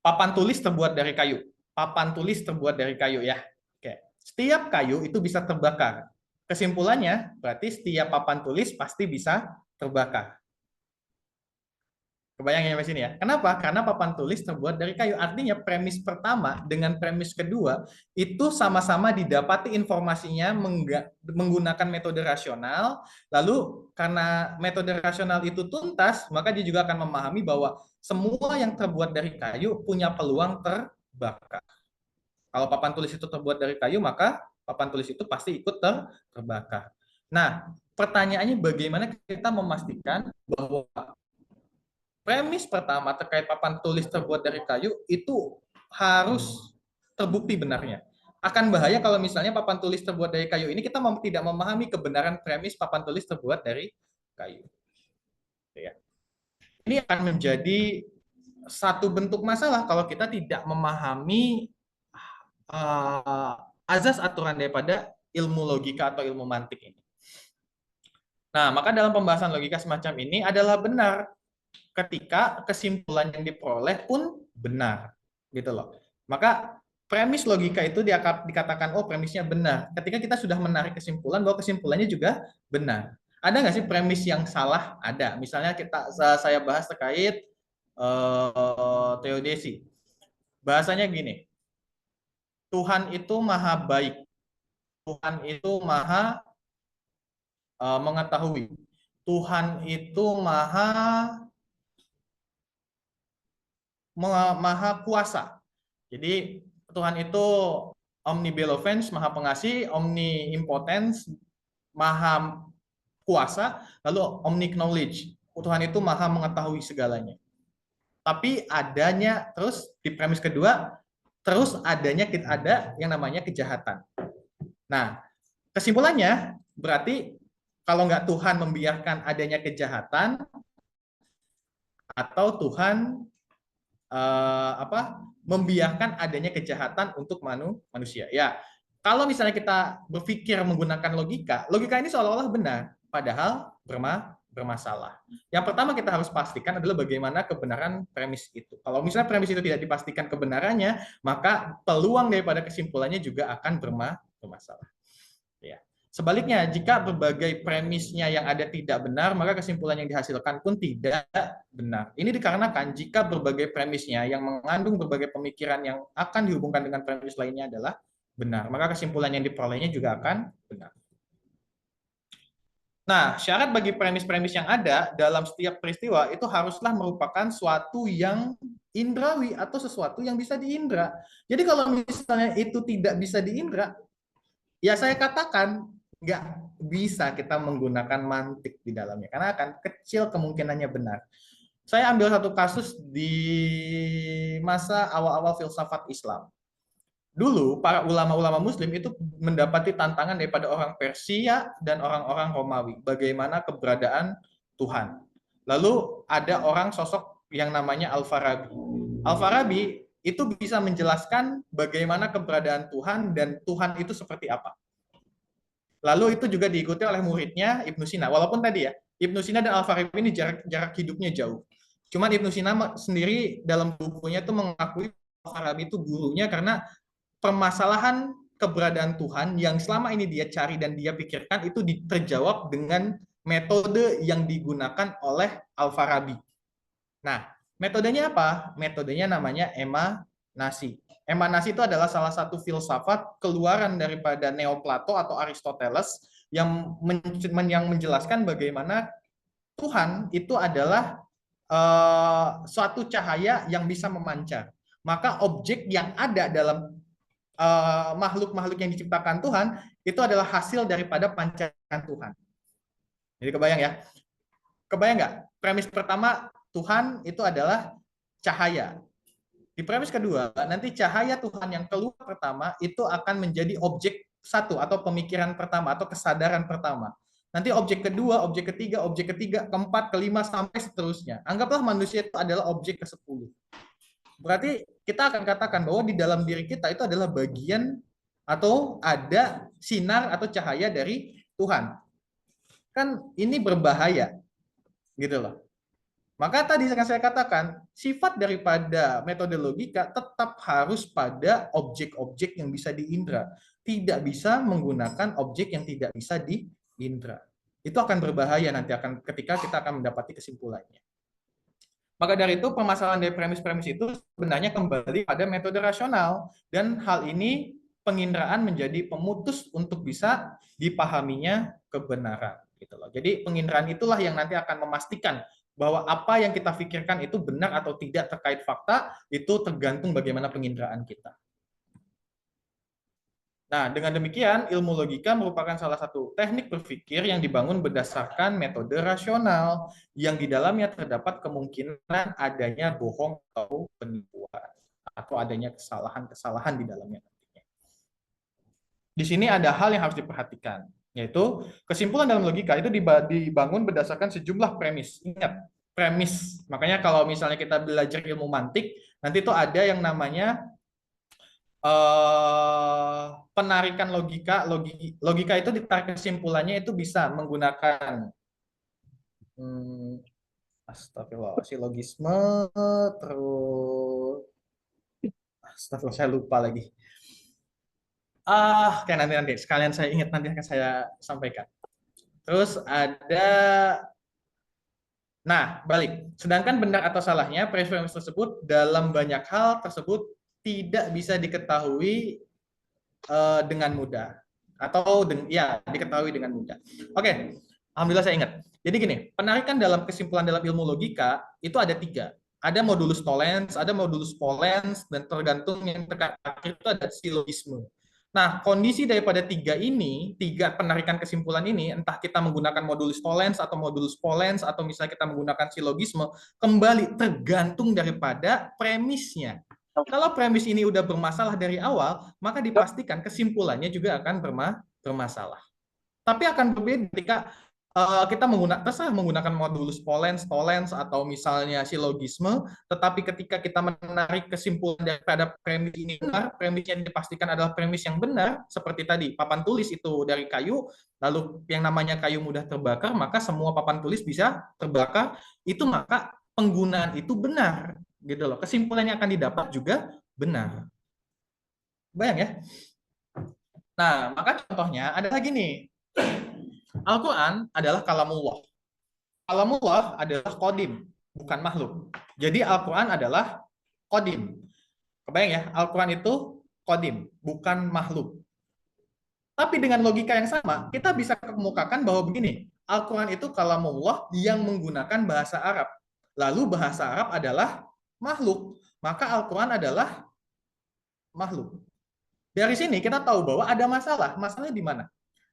Papan tulis terbuat dari kayu. Papan tulis terbuat dari kayu ya. Oke. Setiap kayu itu bisa terbakar. Kesimpulannya berarti setiap papan tulis pasti bisa terbakar. Kebayang ya sini ya. Kenapa? Karena papan tulis terbuat dari kayu. Artinya premis pertama dengan premis kedua itu sama-sama didapati informasinya menggunakan metode rasional. Lalu karena metode rasional itu tuntas, maka dia juga akan memahami bahwa semua yang terbuat dari kayu punya peluang terbakar. Kalau papan tulis itu terbuat dari kayu, maka papan tulis itu pasti ikut terbakar. Nah, pertanyaannya bagaimana kita memastikan bahwa premis pertama terkait papan tulis terbuat dari kayu itu harus terbukti benarnya. Akan bahaya kalau misalnya papan tulis terbuat dari kayu ini kita tidak memahami kebenaran premis papan tulis terbuat dari kayu. Ini akan menjadi satu bentuk masalah kalau kita tidak memahami azas aturan daripada ilmu logika atau ilmu mantik ini. Nah, maka dalam pembahasan logika semacam ini adalah benar ketika kesimpulan yang diperoleh pun benar, gitu loh. Maka premis logika itu dikatakan oh premisnya benar ketika kita sudah menarik kesimpulan bahwa kesimpulannya juga benar. Ada nggak sih premis yang salah? Ada. Misalnya saya bahas terkait teodesi. Bahasanya gini, Tuhan itu maha baik. Tuhan itu maha mengetahui. Tuhan itu maha kuasa. Jadi Tuhan itu omnibenevolence, maha pengasih, omnipotence, maha kuasa, lalu omni-knowledge. Tuhan itu maha mengetahui segalanya. Tapi adanya terus di premis kedua, terus adanya ada yang namanya kejahatan. Nah, kesimpulannya berarti kalau nggak Tuhan membiarkan adanya kejahatan, atau Tuhan membiarkan adanya kejahatan untuk manusia. Ya, kalau misalnya kita berpikir menggunakan logika, logika ini seolah-olah benar, padahal bermasalah. Yang pertama kita harus pastikan adalah bagaimana kebenaran premis itu. Kalau misalnya premis itu tidak dipastikan kebenarannya, maka peluang daripada kesimpulannya juga akan bermasalah. Ya. Sebaliknya, jika berbagai premisnya yang ada tidak benar, maka kesimpulan yang dihasilkan pun tidak benar. Ini dikarenakan jika berbagai premisnya yang mengandung berbagai pemikiran yang akan dihubungkan dengan premis lainnya adalah benar, maka kesimpulan yang diperolehnya juga akan benar. Nah, syarat bagi premis-premis yang ada dalam setiap peristiwa itu haruslah merupakan suatu yang indrawi atau sesuatu yang bisa diindra. Jadi kalau misalnya itu tidak bisa diindra, ya saya katakan nggak bisa kita menggunakan mantik di dalamnya karena akan kecil kemungkinannya benar. Saya ambil satu kasus di masa awal-awal filsafat Islam. Dulu para ulama-ulama Muslim itu mendapati tantangan daripada orang Persia dan orang-orang Romawi. Bagaimana keberadaan Tuhan. Lalu ada orang sosok yang namanya Al-Farabi. Al-Farabi itu bisa menjelaskan bagaimana keberadaan Tuhan dan Tuhan itu seperti apa. Lalu itu juga diikuti oleh muridnya Ibnu Sina. Walaupun tadi ya, Ibnu Sina dan Al-Farabi ini jarak hidupnya jauh. Cuman Ibnu Sina sendiri dalam bukunya itu mengakui Al-Farabi itu gurunya karena permasalahan keberadaan Tuhan yang selama ini dia cari dan dia pikirkan itu terjawab dengan metode yang digunakan oleh Al-Farabi. Nah, metodenya apa? Metodenya namanya emanasi. Emanasi itu adalah salah satu filsafat keluaran daripada Neoplato atau Aristoteles yang menjelaskan bagaimana Tuhan itu adalah suatu cahaya yang bisa memancar. Maka objek yang ada dalam makhluk-makhluk yang diciptakan Tuhan itu adalah hasil daripada pancaran Tuhan. Jadi kebayang ya? Kebayang nggak? Premis pertama, Tuhan itu adalah cahaya. Di premis kedua, nanti cahaya Tuhan yang keluar pertama itu akan menjadi objek satu atau pemikiran pertama atau kesadaran pertama. Nanti objek kedua, objek ketiga, keempat, kelima, sampai seterusnya. Anggaplah manusia itu adalah objek ke-10. Berarti kita akan katakan bahwa di dalam diri kita itu adalah bagian atau ada sinar atau cahaya dari Tuhan. Kan ini berbahaya, gitu loh. Maka tadi akan saya katakan, sifat daripada metode logika tetap harus pada objek-objek yang bisa diindra. Tidak bisa menggunakan objek yang tidak bisa diindra. Itu akan berbahaya nanti ketika kita akan mendapati kesimpulannya. Maka dari itu permasalahan dari premis-premis itu sebenarnya kembali pada metode rasional dan hal ini penginderaan menjadi pemutus untuk bisa dipahaminya kebenaran gitu loh. Jadi penginderaan itulah yang nanti akan memastikan bahwa apa yang kita pikirkan itu benar atau tidak terkait fakta itu tergantung bagaimana penginderaan kita. Nah, dengan demikian, ilmu logika merupakan salah satu teknik berpikir yang dibangun berdasarkan metode rasional, yang di dalamnya terdapat kemungkinan adanya bohong atau penipuan, atau adanya kesalahan-kesalahan di dalamnya. Di sini ada hal yang harus diperhatikan, yaitu kesimpulan dalam logika itu dibangun berdasarkan sejumlah premis. Ingat, premis. Makanya kalau misalnya kita belajar ilmu mantik, nanti itu ada yang namanya penarikan logika itu ditarik kesimpulannya itu bisa menggunakan astagfirullah, silogisme, terus astagfirullah saya lupa lagi. Kayak nanti sekalian saya ingat nanti akan saya sampaikan. Terus ada balik. Sedangkan benar atau salahnya premis tersebut dalam banyak hal tersebut tidak bisa diketahui dengan mudah. atau ya diketahui dengan mudah. Oke, alhamdulillah saya ingat. Jadi gini, penarikan dalam kesimpulan dalam ilmu logika itu ada 3. Ada modulus tollens, ada modulus pollens, dan tergantung yang terakhir itu ada silogisme. Nah, kondisi daripada 3 ini, 3 penarikan kesimpulan ini, entah kita menggunakan modulus tollens atau modulus pollens, atau misalnya kita menggunakan silogisme, kembali tergantung daripada premisnya. Kalau premis ini udah bermasalah dari awal, maka dipastikan kesimpulannya juga akan bermasalah. Tapi akan berbeda ketika kita menggunakan modulus pollens, tollens, atau misalnya silogisme, tetapi ketika kita menarik kesimpulan daripada premis ini benar, premis yang dipastikan adalah premis yang benar, seperti tadi, papan tulis itu dari kayu, lalu yang namanya kayu mudah terbakar, maka semua papan tulis bisa terbakar, itu maka penggunaan itu benar, gitu loh. Kesimpulan yang akan didapat juga benar. Bayang ya? Nah, maka contohnya ada lagi nih. Al-Quran adalah kalamullah. Kalamullah adalah kodim, bukan makhluk. Jadi Al-Quran adalah kodim. Kebayang ya, Al-Quran itu kodim, bukan makhluk. Tapi dengan logika yang sama, kita bisa kemukakan bahwa begini, Al-Quran itu kalamullah yang menggunakan bahasa Arab. Lalu bahasa Arab adalah makhluk. Maka Al-Quran adalah makhluk. Dari sini kita tahu bahwa ada masalah. Masalahnya di mana?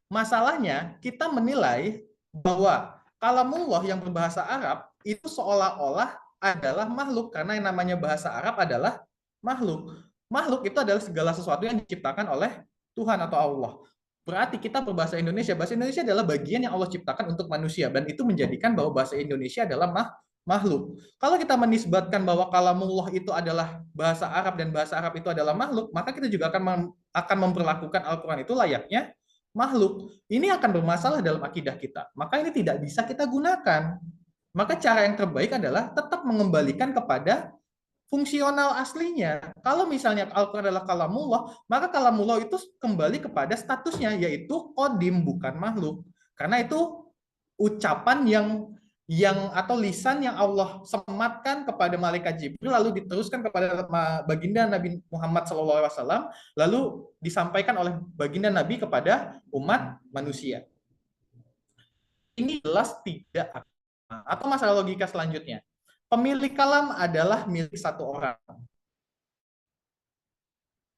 Masalahnya kita menilai bahwa kalamullah yang berbahasa Arab itu seolah-olah adalah makhluk karena yang namanya bahasa Arab adalah makhluk. Makhluk itu adalah segala sesuatu yang diciptakan oleh Tuhan atau Allah. Berarti kita berbahasa Indonesia. Bahasa Indonesia adalah bagian yang Allah ciptakan untuk manusia dan itu menjadikan bahwa bahasa Indonesia adalah makhluk. Kalau kita menisbatkan bahwa kalamullah itu adalah bahasa Arab dan bahasa Arab itu adalah makhluk, maka kita juga akan memperlakukan Al-Quran itu layaknya makhluk. Ini akan bermasalah dalam akidah kita. Maka ini tidak bisa kita gunakan. Maka cara yang terbaik adalah tetap mengembalikan kepada fungsional aslinya. Kalau misalnya Al-Quran adalah kalamullah, maka kalamullah itu kembali kepada statusnya, yaitu kodim, bukan makhluk. Karena itu ucapan yang atau lisan yang Allah sematkan kepada malaikat Jibril lalu diteruskan kepada baginda Nabi Muhammad SAW lalu disampaikan oleh baginda Nabi kepada umat manusia. Ini jelas tidak atau masalah logika selanjutnya. Pemilik kalam adalah milik satu orang.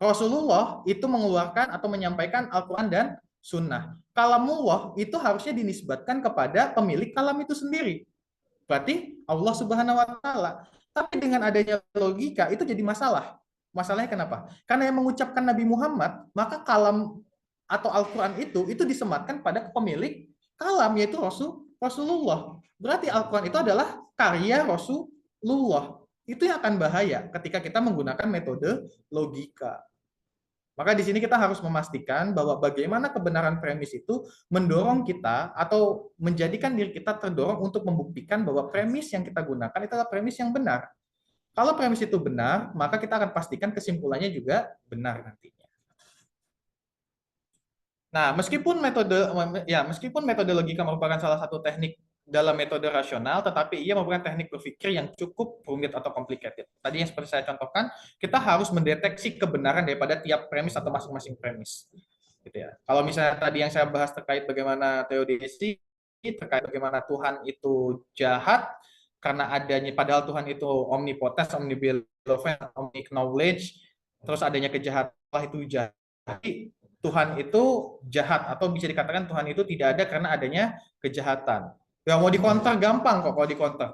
Rasulullah itu mengeluarkan atau menyampaikan Al-Quran dan Sunnah. Kalamullah itu harusnya dinisbatkan kepada pemilik kalam itu sendiri. Berarti Allah Subhanahu wa taala. Tapi dengan adanya logika itu jadi masalah. Masalahnya kenapa? Karena yang mengucapkan Nabi Muhammad, maka kalam atau Al-Quran itu disematkan pada pemilik kalam yaitu Rasulullah. Berarti Al-Quran itu adalah karya Rasulullah. Itu yang akan bahaya ketika kita menggunakan metode logika. Maka di sini kita harus memastikan bahwa bagaimana kebenaran premis itu mendorong kita atau menjadikan diri kita terdorong untuk membuktikan bahwa premis yang kita gunakan itu adalah premis yang benar. Kalau premis itu benar, maka kita akan pastikan kesimpulannya juga benar nantinya. Nah, meskipun metode logika merupakan salah satu teknik dalam metode rasional, tetapi ia merupakan teknik berpikir yang cukup rumit atau complicated. Tadi yang seperti saya contohkan, kita harus mendeteksi kebenaran daripada tiap premis atau masing-masing premis. Gitu ya. Kalau misalnya tadi yang saya bahas terkait bagaimana teodisi, terkait bagaimana Tuhan itu jahat, karena adanya, padahal Tuhan itu omnipotens, omnibenevolent, omni-knowledge, terus adanya kejahatan itu jahat. Tuhan itu jahat, atau bisa dikatakan Tuhan itu tidak ada karena adanya kejahatan. Ya mau dikonter gampang kok kalau dikonter.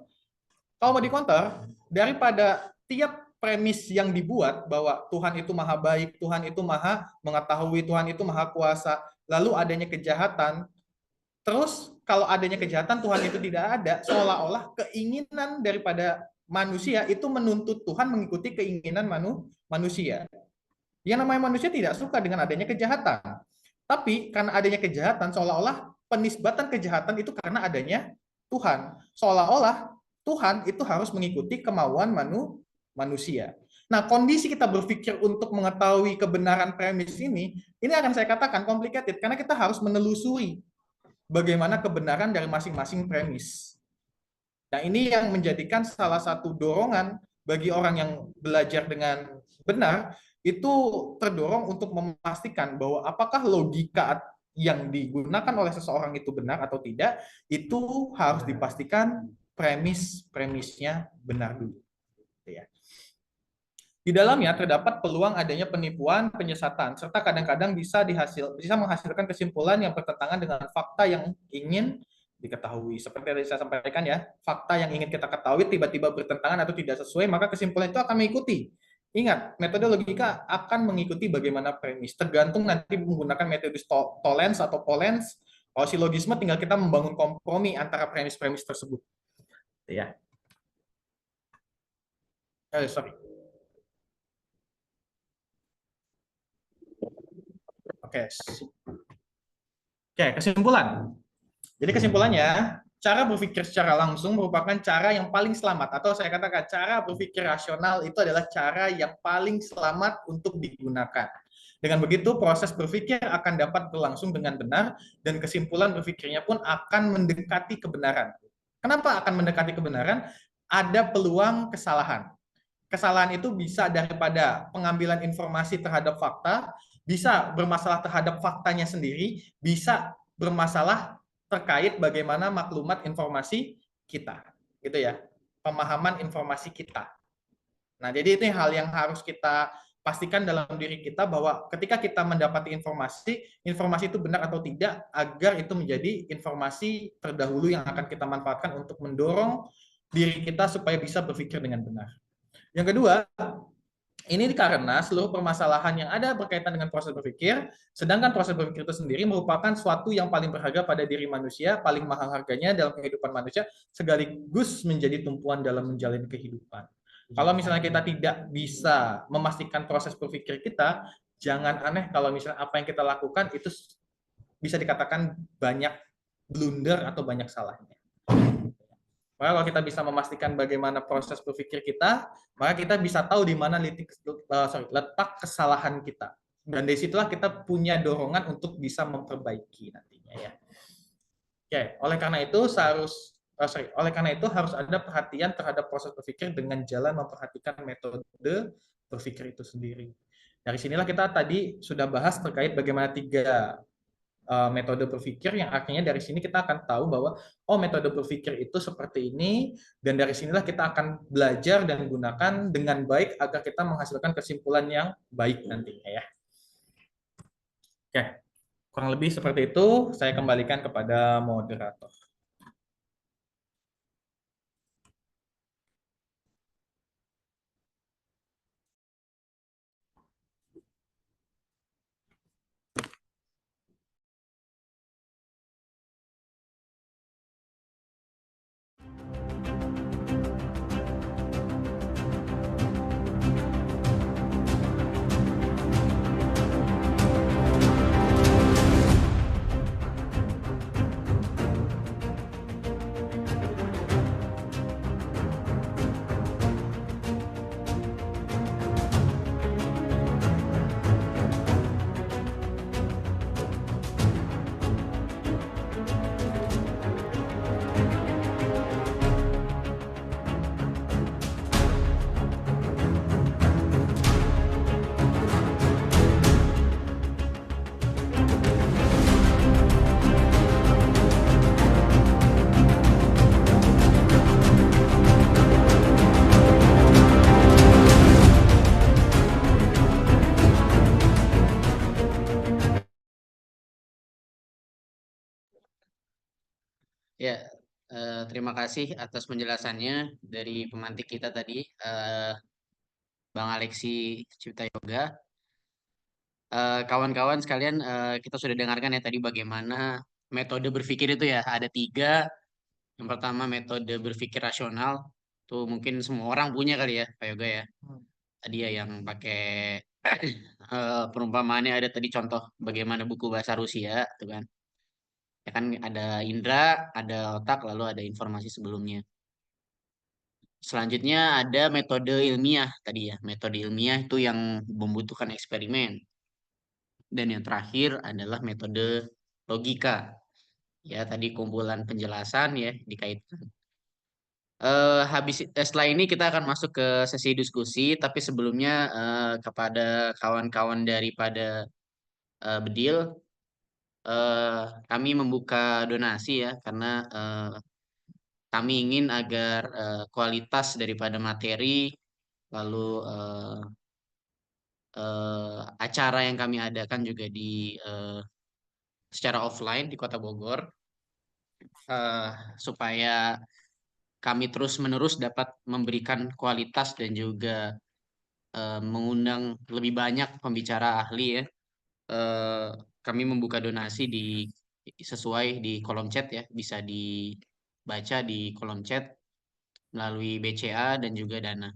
Kalau mau dikonter, daripada tiap premis yang dibuat bahwa Tuhan itu maha baik, Tuhan itu maha mengetahui, Tuhan itu maha kuasa, lalu adanya kejahatan, terus kalau adanya kejahatan Tuhan itu tidak ada, seolah-olah keinginan daripada manusia itu menuntut Tuhan mengikuti keinginan manusia. Yang namanya manusia tidak suka dengan adanya kejahatan. Tapi karena adanya kejahatan, seolah-olah penisbatan kejahatan itu karena adanya Tuhan. Seolah-olah Tuhan itu harus mengikuti kemauan manusia. Nah, kondisi kita berpikir untuk mengetahui kebenaran premis ini akan saya katakan complicated, karena kita harus menelusuri bagaimana kebenaran dari masing-masing premis. Nah, ini yang menjadikan salah satu dorongan bagi orang yang belajar dengan benar, itu terdorong untuk memastikan bahwa apakah logika yang digunakan oleh seseorang itu benar atau tidak, itu harus dipastikan premisnya benar dulu. Ya. Di dalamnya terdapat peluang adanya penipuan, penyesatan, serta kadang-kadang bisa menghasilkan kesimpulan yang bertentangan dengan fakta yang ingin diketahui. Seperti yang saya sampaikan ya, fakta yang ingin kita ketahui tiba-tiba bertentangan atau tidak sesuai, maka kesimpulan itu akan mengikuti. Ingat, metode logika akan mengikuti bagaimana premis. Tergantung nanti menggunakan metode Tollens atau Pollens. Kalau silogisme tinggal kita membangun kompromi antara premis-premis tersebut. Ya. Sorry. Oke. Oke, kesimpulan. Jadi kesimpulannya, cara berpikir secara langsung merupakan cara yang paling selamat, atau saya katakan cara berpikir rasional itu adalah cara yang paling selamat untuk digunakan. Dengan begitu, proses berpikir akan dapat berlangsung dengan benar, dan kesimpulan berpikirnya pun akan mendekati kebenaran. Kenapa akan mendekati kebenaran? Ada peluang kesalahan. Kesalahan itu bisa daripada pengambilan informasi terhadap fakta, bisa bermasalah terhadap faktanya sendiri, bisa bermasalah terkait bagaimana maklumat informasi kita, gitu ya, pemahaman informasi kita. Nah, jadi itu hal yang harus kita pastikan dalam diri kita bahwa ketika kita mendapati informasi, informasi itu benar atau tidak, agar itu menjadi informasi terdahulu yang akan kita manfaatkan untuk mendorong diri kita supaya bisa berpikir dengan benar. Yang kedua, ini karena seluruh permasalahan yang ada berkaitan dengan proses berpikir, sedangkan proses berpikir itu sendiri merupakan suatu yang paling berharga pada diri manusia, paling mahal harganya dalam kehidupan manusia, sekaligus menjadi tumpuan dalam menjalani kehidupan. Kalau misalnya kita tidak bisa memastikan proses berpikir kita, jangan aneh kalau misalnya apa yang kita lakukan itu bisa dikatakan banyak blunder atau banyak salahnya. Maka kalau kita bisa memastikan bagaimana proses berpikir kita, maka kita bisa tahu di mana letak kesalahan kita. Dan dari situlah kita punya dorongan untuk bisa memperbaiki nantinya ya. Oke, oleh karena itu harus ada perhatian terhadap proses berpikir dengan jalan memperhatikan metode berpikir itu sendiri. Dari sinilah kita tadi sudah bahas terkait bagaimana 3 metode berpikir, yang akhirnya dari sini kita akan tahu bahwa oh, metode berpikir itu seperti ini, dan dari sinilah kita akan belajar dan gunakan dengan baik agar kita menghasilkan kesimpulan yang baik nantinya ya. Oke, kurang lebih seperti itu. Saya kembalikan kepada moderator. Ya, terima kasih atas penjelasannya dari pemantik kita tadi, Bang Alexi Cipta Yoga. Kawan-kawan sekalian, kita sudah dengarkan ya tadi bagaimana metode berpikir itu ya. Ada 3. Yang pertama metode berpikir rasional. Tuh mungkin semua orang punya kali ya, Pak Yoga ya. Tadi ya yang pakai perumpamaannya ada tadi contoh bagaimana buku bahasa Rusia, tuh kan. Ya kan ada indera, ada otak, lalu ada informasi sebelumnya. Selanjutnya ada metode ilmiah tadi ya. Metode ilmiah itu yang membutuhkan eksperimen. Dan yang terakhir adalah metode logika. Ya, tadi kumpulan penjelasan ya dikaitkan. Setelah ini kita akan masuk ke sesi diskusi, tapi sebelumnya kepada kawan-kawan daripada Bedil, eh, kami membuka donasi ya, karena kami ingin agar kualitas daripada materi, lalu acara yang kami adakan juga eh, secara offline di Kota Bogor, eh, supaya kami terus-menerus dapat memberikan kualitas dan juga mengundang lebih banyak pembicara ahli ya. Eh, Kami membuka donasi sesuai di kolom chat ya, bisa dibaca di kolom chat melalui BCA dan juga Dana.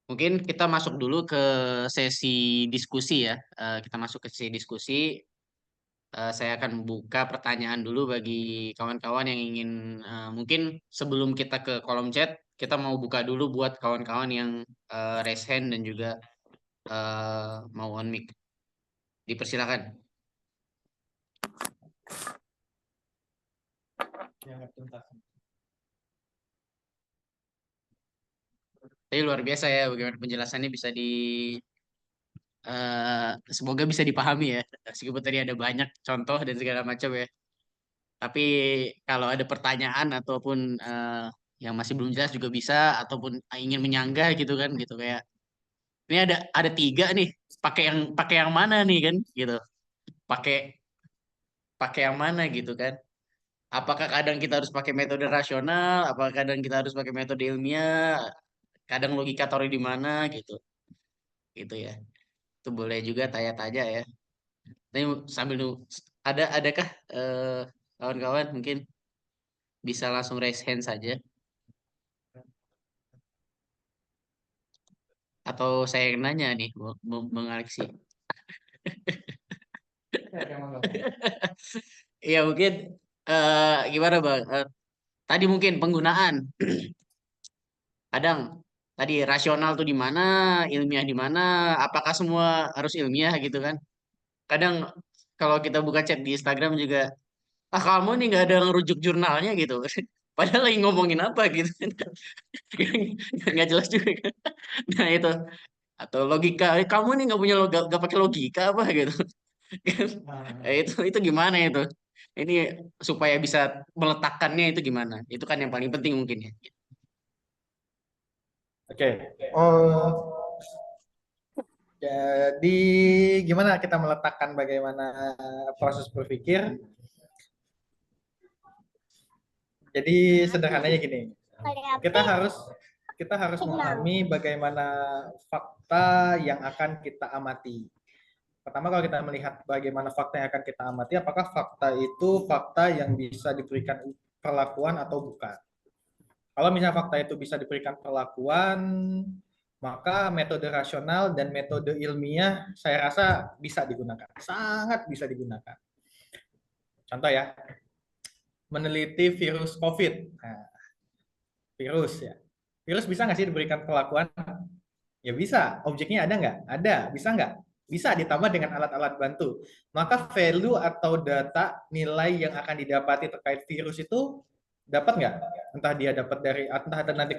Mungkin kita masuk dulu ke sesi diskusi ya. Kita masuk ke sesi diskusi. Saya akan buka pertanyaan dulu bagi kawan-kawan yang ingin, mungkin sebelum kita ke kolom chat, kita mau buka dulu buat kawan-kawan yang raise hand dan juga mau on mic. Dipersilakan. Tapi luar biasa ya bagaimana penjelasannya bisa semoga bisa dipahami ya. Meskipun tadi ada banyak contoh dan segala macam ya. Tapi kalau ada pertanyaan ataupun yang masih belum jelas juga bisa, ataupun ingin menyanggah gitu kan, gitu kayak ini ada tiga nih, pakai yang mana nih kan, gitu. Pakai pakai yang mana gitu kan? Apakah kadang kita harus pakai metode rasional, apakah kadang kita harus pakai metode ilmiah, kadang logika taruh di mana gitu, gitu ya. Itu boleh juga tanya-tanya ya. Tapi sambil nunggu, adakah kawan-kawan mungkin bisa langsung raise hand saja, atau saya yang nanya nih, Bang Alexi. Iya mungkin gimana Bang? Tadi mungkin penggunaan kadang tadi rasional tuh di mana, ilmiah di mana, apakah semua harus ilmiah gitu kan? Kadang kalau kita buka chat di Instagram juga, ah kamu nih nggak ada ngerujuk jurnalnya gitu. Padahal lagi ngomongin apa gitu. Nggak jelas juga kan. Nah itu, atau logika, kamu nih nggak punya nggak pakai logika apa gitu. Itu gimana itu? Ini supaya bisa meletakkannya itu gimana? Itu kan yang paling penting mungkin ya. Oke. Jadi gimana kita meletakkan bagaimana proses berpikir? Jadi sederhananya gini, kita harus kita harus memahami bagaimana fakta yang akan kita amati. Pertama, kalau kita melihat bagaimana fakta yang akan kita amati, apakah fakta itu fakta yang bisa diberikan perlakuan atau bukan. Kalau misalnya fakta itu bisa diberikan perlakuan, maka metode rasional dan metode ilmiah saya rasa bisa digunakan, sangat bisa digunakan. Contoh ya, meneliti virus COVID. Nah, virus ya. Virus bisa nggak sih diberikan perlakuan? Ya bisa. Objeknya ada nggak? Ada. Bisa nggak? Bisa ditambah dengan alat-alat bantu. Maka value atau data nilai yang akan didapati terkait virus itu dapat nggak? Entah dia dapat dari, entah nanti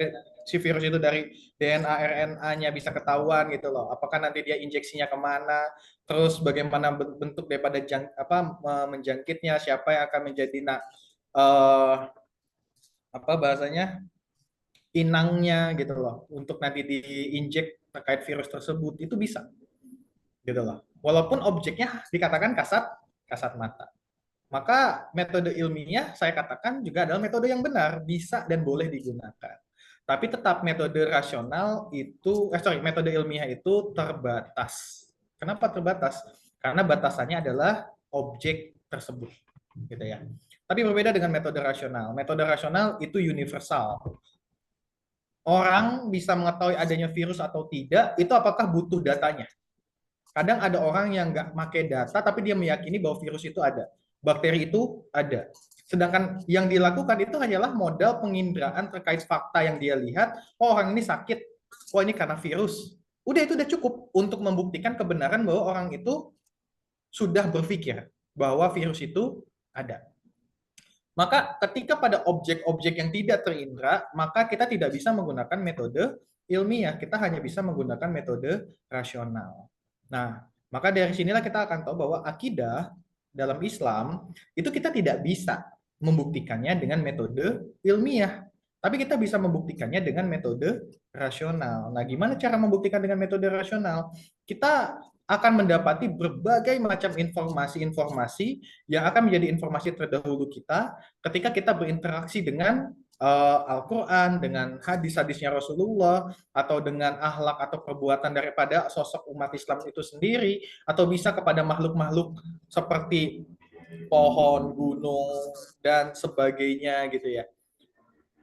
si virus itu dari DNA, RNA-nya bisa ketahuan gitu loh. Apakah nanti dia injeksinya kemana? Terus bagaimana bentuk daripada menjangkitnya? Siapa yang akan menjadi apa bahasanya inangnya gitu loh untuk nanti diinjek terkait virus tersebut itu bisa gitu loh. Walaupun objeknya dikatakan kasat kasat mata. Maka metode ilmiah saya katakan juga adalah metode yang benar, bisa dan boleh digunakan. Tapi tetap metode rasional itu, metode ilmiah itu terbatas. Kenapa terbatas? Karena batasannya adalah objek tersebut, gitu ya. Tapi berbeda dengan metode rasional. Metode rasional itu universal. Orang bisa mengetahui adanya virus atau tidak, itu apakah butuh datanya. Kadang ada orang yang nggak pakai data, tapi dia meyakini bahwa virus itu ada. Bakteri itu ada. Sedangkan yang dilakukan itu hanyalah modal penginderaan terkait fakta yang dia lihat. Oh, orang ini sakit. Oh, ini karena virus. Udah, itu udah cukup untuk membuktikan kebenaran bahwa orang itu sudah berpikir bahwa virus itu ada. Maka ketika pada objek-objek yang tidak terindra, maka kita tidak bisa menggunakan metode ilmiah, kita hanya bisa menggunakan metode rasional. Nah, maka dari sinilah kita akan tahu bahwa akidah dalam Islam itu kita tidak bisa membuktikannya dengan metode ilmiah, tapi kita bisa membuktikannya dengan metode rasional. Nah, gimana cara membuktikan dengan metode rasional? Kita akan mendapati berbagai macam informasi-informasi yang akan menjadi informasi terdahulu kita ketika kita berinteraksi dengan Al-Quran, dengan hadis-hadisnya Rasulullah, atau dengan akhlak atau perbuatan daripada sosok umat Islam itu sendiri, atau bisa kepada makhluk-makhluk seperti pohon, gunung, dan sebagainya gitu ya.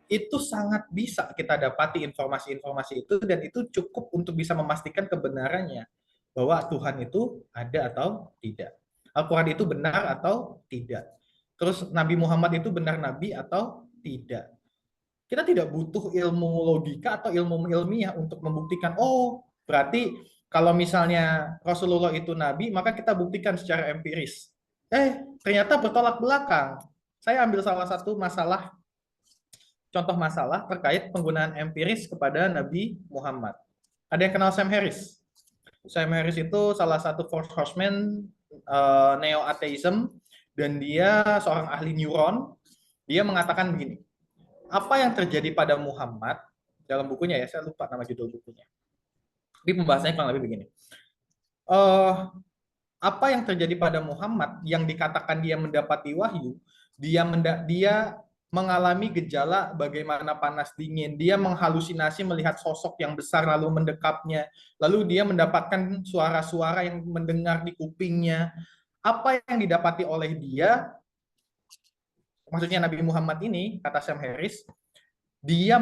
Itu sangat bisa kita dapati informasi-informasi itu, dan itu cukup untuk bisa memastikan kebenarannya bahwa Tuhan itu ada atau tidak. Al-Quran itu benar atau tidak. Terus Nabi Muhammad itu benar Nabi atau tidak. Kita tidak butuh ilmu logika atau ilmu ilmiah untuk membuktikan, oh berarti kalau misalnya Rasulullah itu Nabi, maka kita buktikan secara empiris. Ternyata bertolak belakang. Saya ambil salah satu masalah, contoh masalah terkait penggunaan empiris kepada Nabi Muhammad. Ada yang kenal Sam Harris? Sam Harris itu salah satu fourth horseman neo-atheism, dan dia seorang ahli neuron. Dia mengatakan begini, apa yang terjadi pada Muhammad, dalam bukunya ya, saya lupa nama judul bukunya. Di pembahasannya kurang lebih begini. Apa yang terjadi pada Muhammad yang dikatakan dia mendapati wahyu, dia mengalami gejala bagaimana panas dingin, dia menghalusinasi melihat sosok yang besar lalu mendekapnya, lalu dia mendapatkan suara-suara yang mendengar di kupingnya. Apa yang didapati oleh dia, maksudnya Nabi Muhammad ini, kata Sam Harris, dia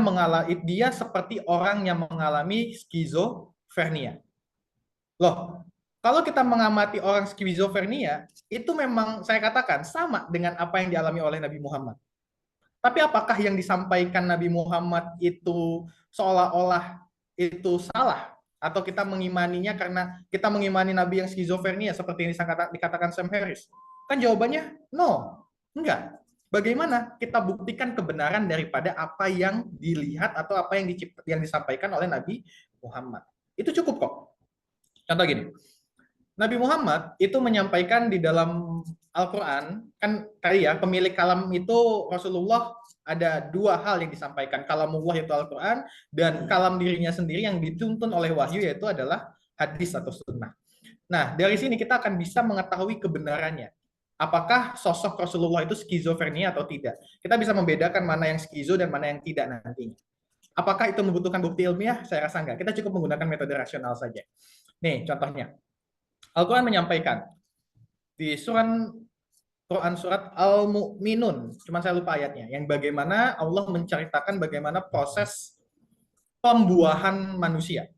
seperti orang yang mengalami skizofrenia. Loh, kalau kita mengamati orang skizofrenia, itu memang saya katakan sama dengan apa yang dialami oleh Nabi Muhammad. Tapi apakah yang disampaikan Nabi Muhammad itu seolah-olah itu salah? Atau kita mengimaninya karena kita mengimani Nabi yang skizofrenia seperti yang dikatakan Sam Harris? Kan jawabannya no, enggak. Bagaimana kita buktikan kebenaran daripada apa yang dilihat atau apa yang disampaikan oleh Nabi Muhammad? Itu cukup kok. Contoh gini, Nabi Muhammad itu menyampaikan di dalam Al-Quran, kan tadi ya, pemilik kalam itu Rasulullah, ada dua hal yang disampaikan. Kalamullah itu Al-Quran, dan kalam dirinya sendiri yang dituntun oleh wahyu yaitu adalah hadis atau sunnah. Nah, dari sini kita akan bisa mengetahui kebenarannya. Apakah sosok Rasulullah itu skizofrenia atau tidak. Kita bisa membedakan mana yang skizo dan mana yang tidak nantinya. Apakah itu membutuhkan bukti ilmiah? Saya rasa enggak. Kita cukup menggunakan metode rasional saja. Nih, contohnya. Al-Quran menyampaikan di Quran surat Al-Mu'minun, cuma saya lupa ayatnya, yang bagaimana Allah menceritakan bagaimana proses pembuahan manusia.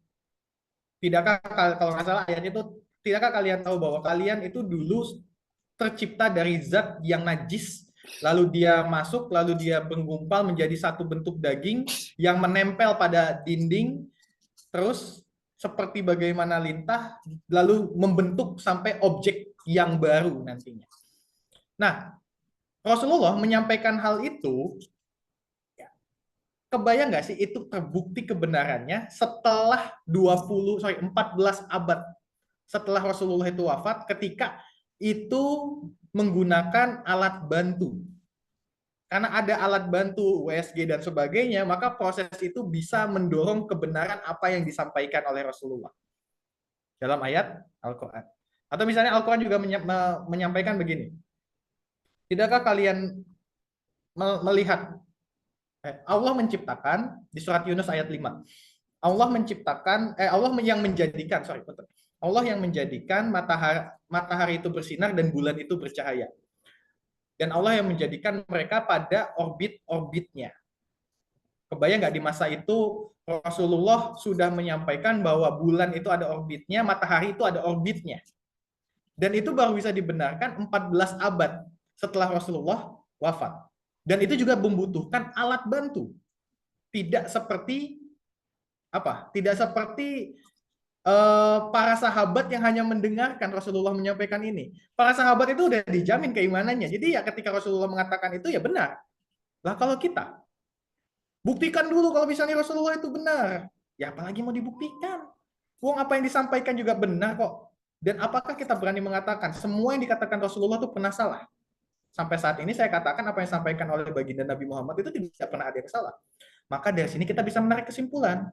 Tidakkah, kalau nggak salah ayatnya itu, tidakkah kalian tahu bahwa kalian itu dulu tercipta dari zat yang najis, lalu dia masuk, lalu dia menggumpal menjadi satu bentuk daging yang menempel pada dinding, terus seperti bagaimana lintah, lalu membentuk sampai objek yang baru nantinya. Nah, Rasulullah menyampaikan hal itu, kebayang nggak sih itu terbukti kebenarannya setelah 14 abad setelah Rasulullah itu wafat, ketika itu menggunakan alat bantu. Karena ada alat bantu USG dan sebagainya, maka proses itu bisa mendorong kebenaran apa yang disampaikan oleh Rasulullah dalam ayat Al-Quran. Atau misalnya Al-Quran juga menyampaikan begini, tidakkah kalian melihat, Allah menciptakan, di surat Yunus ayat 5, Allah menciptakan, Allah yang menjadikan, Allah yang menjadikan matahari itu bersinar dan bulan itu bercahaya. Dan Allah yang menjadikan mereka pada orbit-orbitnya. Kebayang nggak di masa itu Rasulullah sudah menyampaikan bahwa bulan itu ada orbitnya, matahari itu ada orbitnya. Dan itu baru bisa dibenarkan 14 abad setelah Rasulullah wafat. Dan itu juga membutuhkan alat bantu. Tidak seperti para sahabat yang hanya mendengarkan Rasulullah menyampaikan ini. Para sahabat itu udah dijamin keimanannya. Jadi ya ketika Rasulullah mengatakan itu ya benar. Lah kalau kita buktikan dulu kalau misalnya Rasulullah itu benar. Ya apalagi mau dibuktikan? Wong apa yang disampaikan juga benar kok. Dan apakah kita berani mengatakan semua yang dikatakan Rasulullah itu pernah salah? Sampai saat ini saya katakan apa yang disampaikan oleh baginda Nabi Muhammad itu tidak pernah ada yang salah. Maka dari sini kita bisa menarik kesimpulan.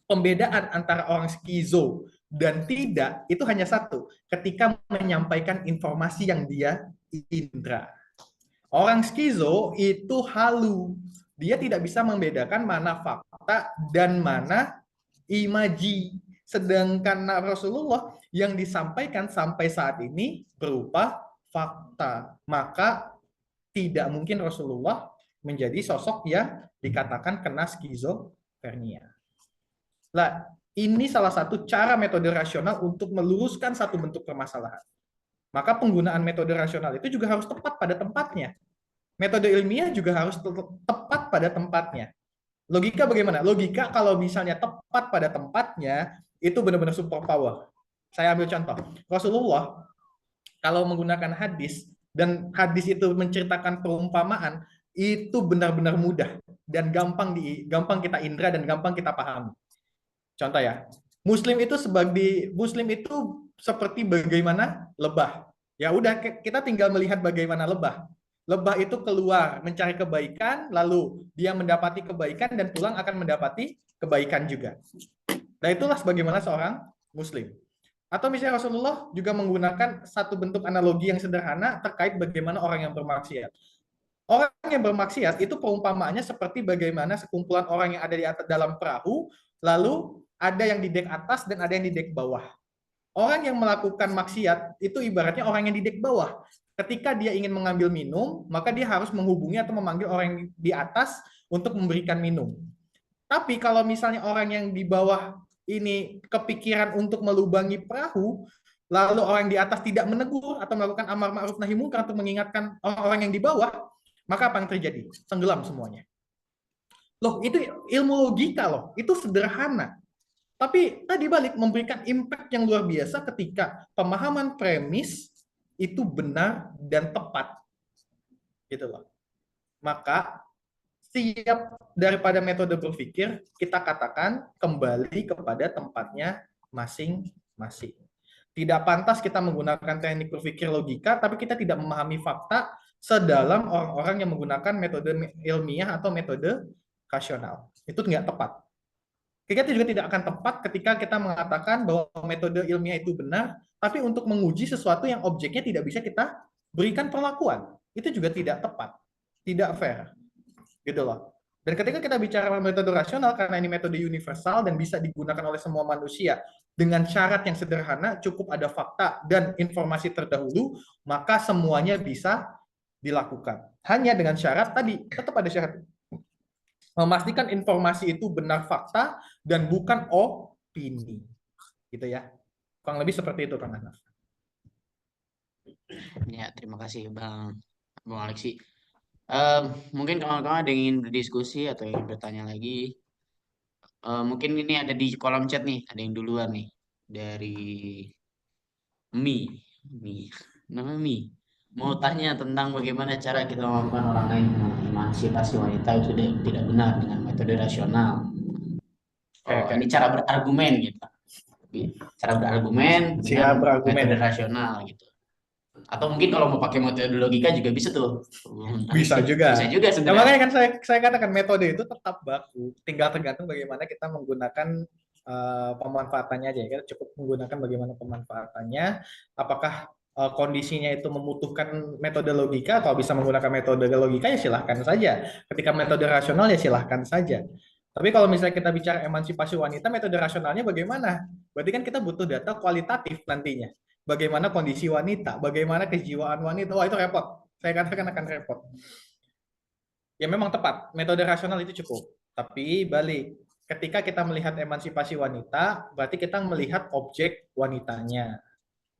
Pembedaan antara orang skizo dan tidak itu hanya satu, ketika menyampaikan informasi yang dia indra. Orang skizo itu halu, dia tidak bisa membedakan mana fakta dan mana imaji. Sedangkan Rasulullah yang disampaikan sampai saat ini berupa fakta. Maka tidak mungkin Rasulullah menjadi sosok yang dikatakan kena skizofrenia. Nah, ini salah satu cara metode rasional untuk meluruskan satu bentuk permasalahan. Maka penggunaan metode rasional itu juga harus tepat pada tempatnya. Metode ilmiah juga harus tepat pada tempatnya. Logika bagaimana? Logika kalau misalnya tepat pada tempatnya, itu benar-benar super power. Saya ambil contoh. Rasulullah kalau menggunakan hadis, dan hadis itu menceritakan perumpamaan, itu benar-benar mudah dan gampang kita indra dan gampang kita pahami. Contoh ya, Muslim itu seperti bagaimana lebah. Ya udah kita tinggal melihat bagaimana lebah. Lebah itu keluar mencari kebaikan, lalu dia mendapati kebaikan dan pulang akan mendapati kebaikan juga. Nah itulah sebagaimana seorang Muslim. Atau misalnya Rasulullah juga menggunakan satu bentuk analogi yang sederhana terkait bagaimana orang yang bermaksiat. Orang yang bermaksiat itu perumpamaannya seperti bagaimana sekumpulan orang yang ada di atas dalam perahu, lalu ada yang di dek atas dan ada yang di dek bawah. Orang yang melakukan maksiat itu ibaratnya orang yang di dek bawah. Ketika dia ingin mengambil minum, maka dia harus menghubungi atau memanggil orang yang di atas untuk memberikan minum. Tapi kalau misalnya orang yang di bawah ini kepikiran untuk melubangi perahu, lalu orang di atas tidak menegur atau melakukan amar ma'ruf nahi munkar untuk mengingatkan orang-orang yang di bawah, maka apa yang terjadi? Tenggelam semuanya. Loh, itu ilmu logika loh. Itu sederhana. Tapi tadi balik memberikan impact yang luar biasa ketika pemahaman premis itu benar dan tepat. Gitu loh. Maka siap daripada metode berpikir, kita katakan kembali kepada tempatnya masing-masing. Tidak pantas kita menggunakan teknik berpikir logika, tapi kita tidak memahami fakta sedalam orang-orang yang menggunakan metode ilmiah atau metode rasional. Itu nggak tepat. Kita juga tidak akan tepat ketika kita mengatakan bahwa metode ilmiah itu benar, tapi untuk menguji sesuatu yang objeknya tidak bisa kita berikan perlakuan. Itu juga tidak tepat, tidak fair. Gitu loh. Dan ketika kita bicara metode rasional, karena ini metode universal dan bisa digunakan oleh semua manusia, dengan syarat yang sederhana, cukup ada fakta dan informasi terdahulu, maka semuanya bisa dilakukan. Hanya dengan syarat tadi, tetap ada syarat. Memastikan informasi itu benar fakta dan bukan opini. Gitu ya. Kurang lebih seperti itu, Kang Anas. Ya, terima kasih Bang Alexi. Mungkin kawan-kawan ada yang ingin berdiskusi atau ingin bertanya lagi. Mungkin ini ada di kolom chat nih, ada yang duluan nih dari Mi, nama Mi. Mau tanya tentang bagaimana cara kita memampukan orang lain mengemansi wanita itu tidak benar dengan metode rasional. Ini cara berargumen gitu. Cara berargumen dengan metode rasional gitu. Atau mungkin kalau mau pakai metode logika juga bisa tuh. Bisa juga. Bisa juga sebenarnya. Makanya kan saya katakan metode itu tetap baku. Tinggal tergantung bagaimana kita menggunakan pemanfaatannya aja. Kita cukup menggunakan bagaimana pemanfaatannya. Apakah kondisinya itu membutuhkan metode logika atau bisa menggunakan metode logika ya silahkan saja. Ketika metode rasional ya silahkan saja. Tapi kalau misalnya kita bicara emansipasi wanita, metode rasionalnya bagaimana? Berarti kan kita butuh data kualitatif nantinya. Bagaimana kondisi wanita, bagaimana kejiwaan wanita. Wah, itu repot. Saya katakan akan repot. Ya memang tepat, metode rasional itu cukup. Tapi balik, ketika kita melihat emansipasi wanita, berarti kita melihat objek wanitanya.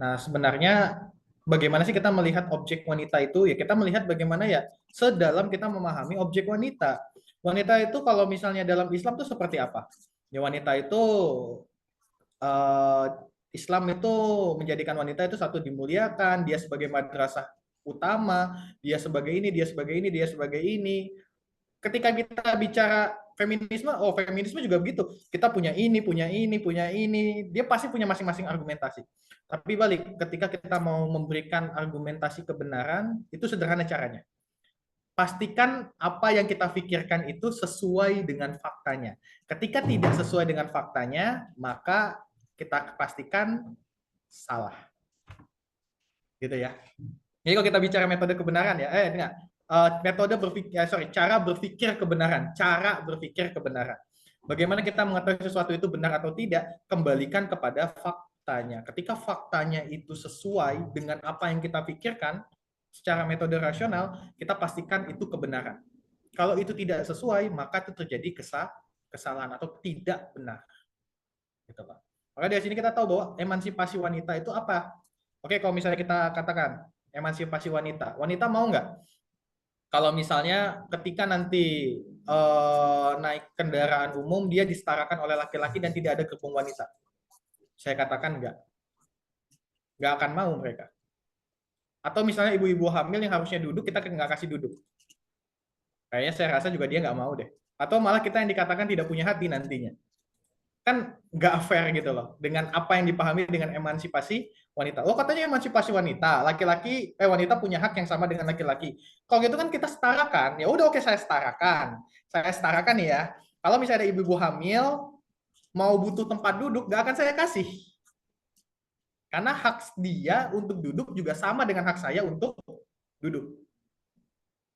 Nah, sebenarnya bagaimana sih kita melihat objek wanita itu? Ya kita melihat bagaimana ya sedalam kita memahami objek wanita. Wanita itu kalau misalnya dalam Islam itu seperti apa? Ya wanita itu eh, Islam itu menjadikan wanita itu satu dimuliakan, dia sebagai madrasah utama, dia sebagai ini, dia sebagai ini, dia sebagai ini. Ketika kita bicara feminisme, oh feminisme juga begitu. Kita punya ini, punya ini, punya ini. Dia pasti punya masing-masing argumentasi. Tapi balik, ketika kita mau memberikan argumentasi kebenaran, itu sederhana caranya. Pastikan apa yang kita pikirkan itu sesuai dengan faktanya. Ketika tidak sesuai dengan faktanya, maka kita pastikan salah. Gitu ya. Jadi kalau kita bicara metode kebenaran ya, enggak, metode berpikir, cara berpikir kebenaran, cara berpikir kebenaran. Bagaimana kita mengetahui sesuatu itu benar atau tidak, kembalikan kepada faktanya. Ketika faktanya itu sesuai dengan apa yang kita pikirkan, secara metode rasional, kita pastikan itu kebenaran. Kalau itu tidak sesuai, maka itu terjadi kesalahan atau tidak benar. Gitu, Pak. Maka dari sini kita tahu bahwa emansipasi wanita itu apa? Oke, kalau misalnya kita katakan emansipasi wanita, wanita mau nggak kalau misalnya ketika nanti naik kendaraan umum dia disetarakan oleh laki-laki dan tidak ada gerbong wanita? Saya katakan nggak akan mau mereka. Atau misalnya ibu-ibu hamil yang harusnya duduk kita nggak kasih duduk, kayaknya saya rasa juga dia nggak mau deh. Atau malah kita yang dikatakan tidak punya hati nantinya, kan nggak fair gitu loh dengan apa yang dipahami dengan emansipasi wanita. Oh katanya emansipasi wanita, laki-laki wanita punya hak yang sama dengan laki-laki. Kalau gitu kan kita setarakan. Ya udah oke saya setarakan. Saya setarakan ya. Kalau misalnya ada ibu-ibu hamil mau butuh tempat duduk, nggak akan saya kasih. Karena hak dia untuk duduk juga sama dengan hak saya untuk duduk.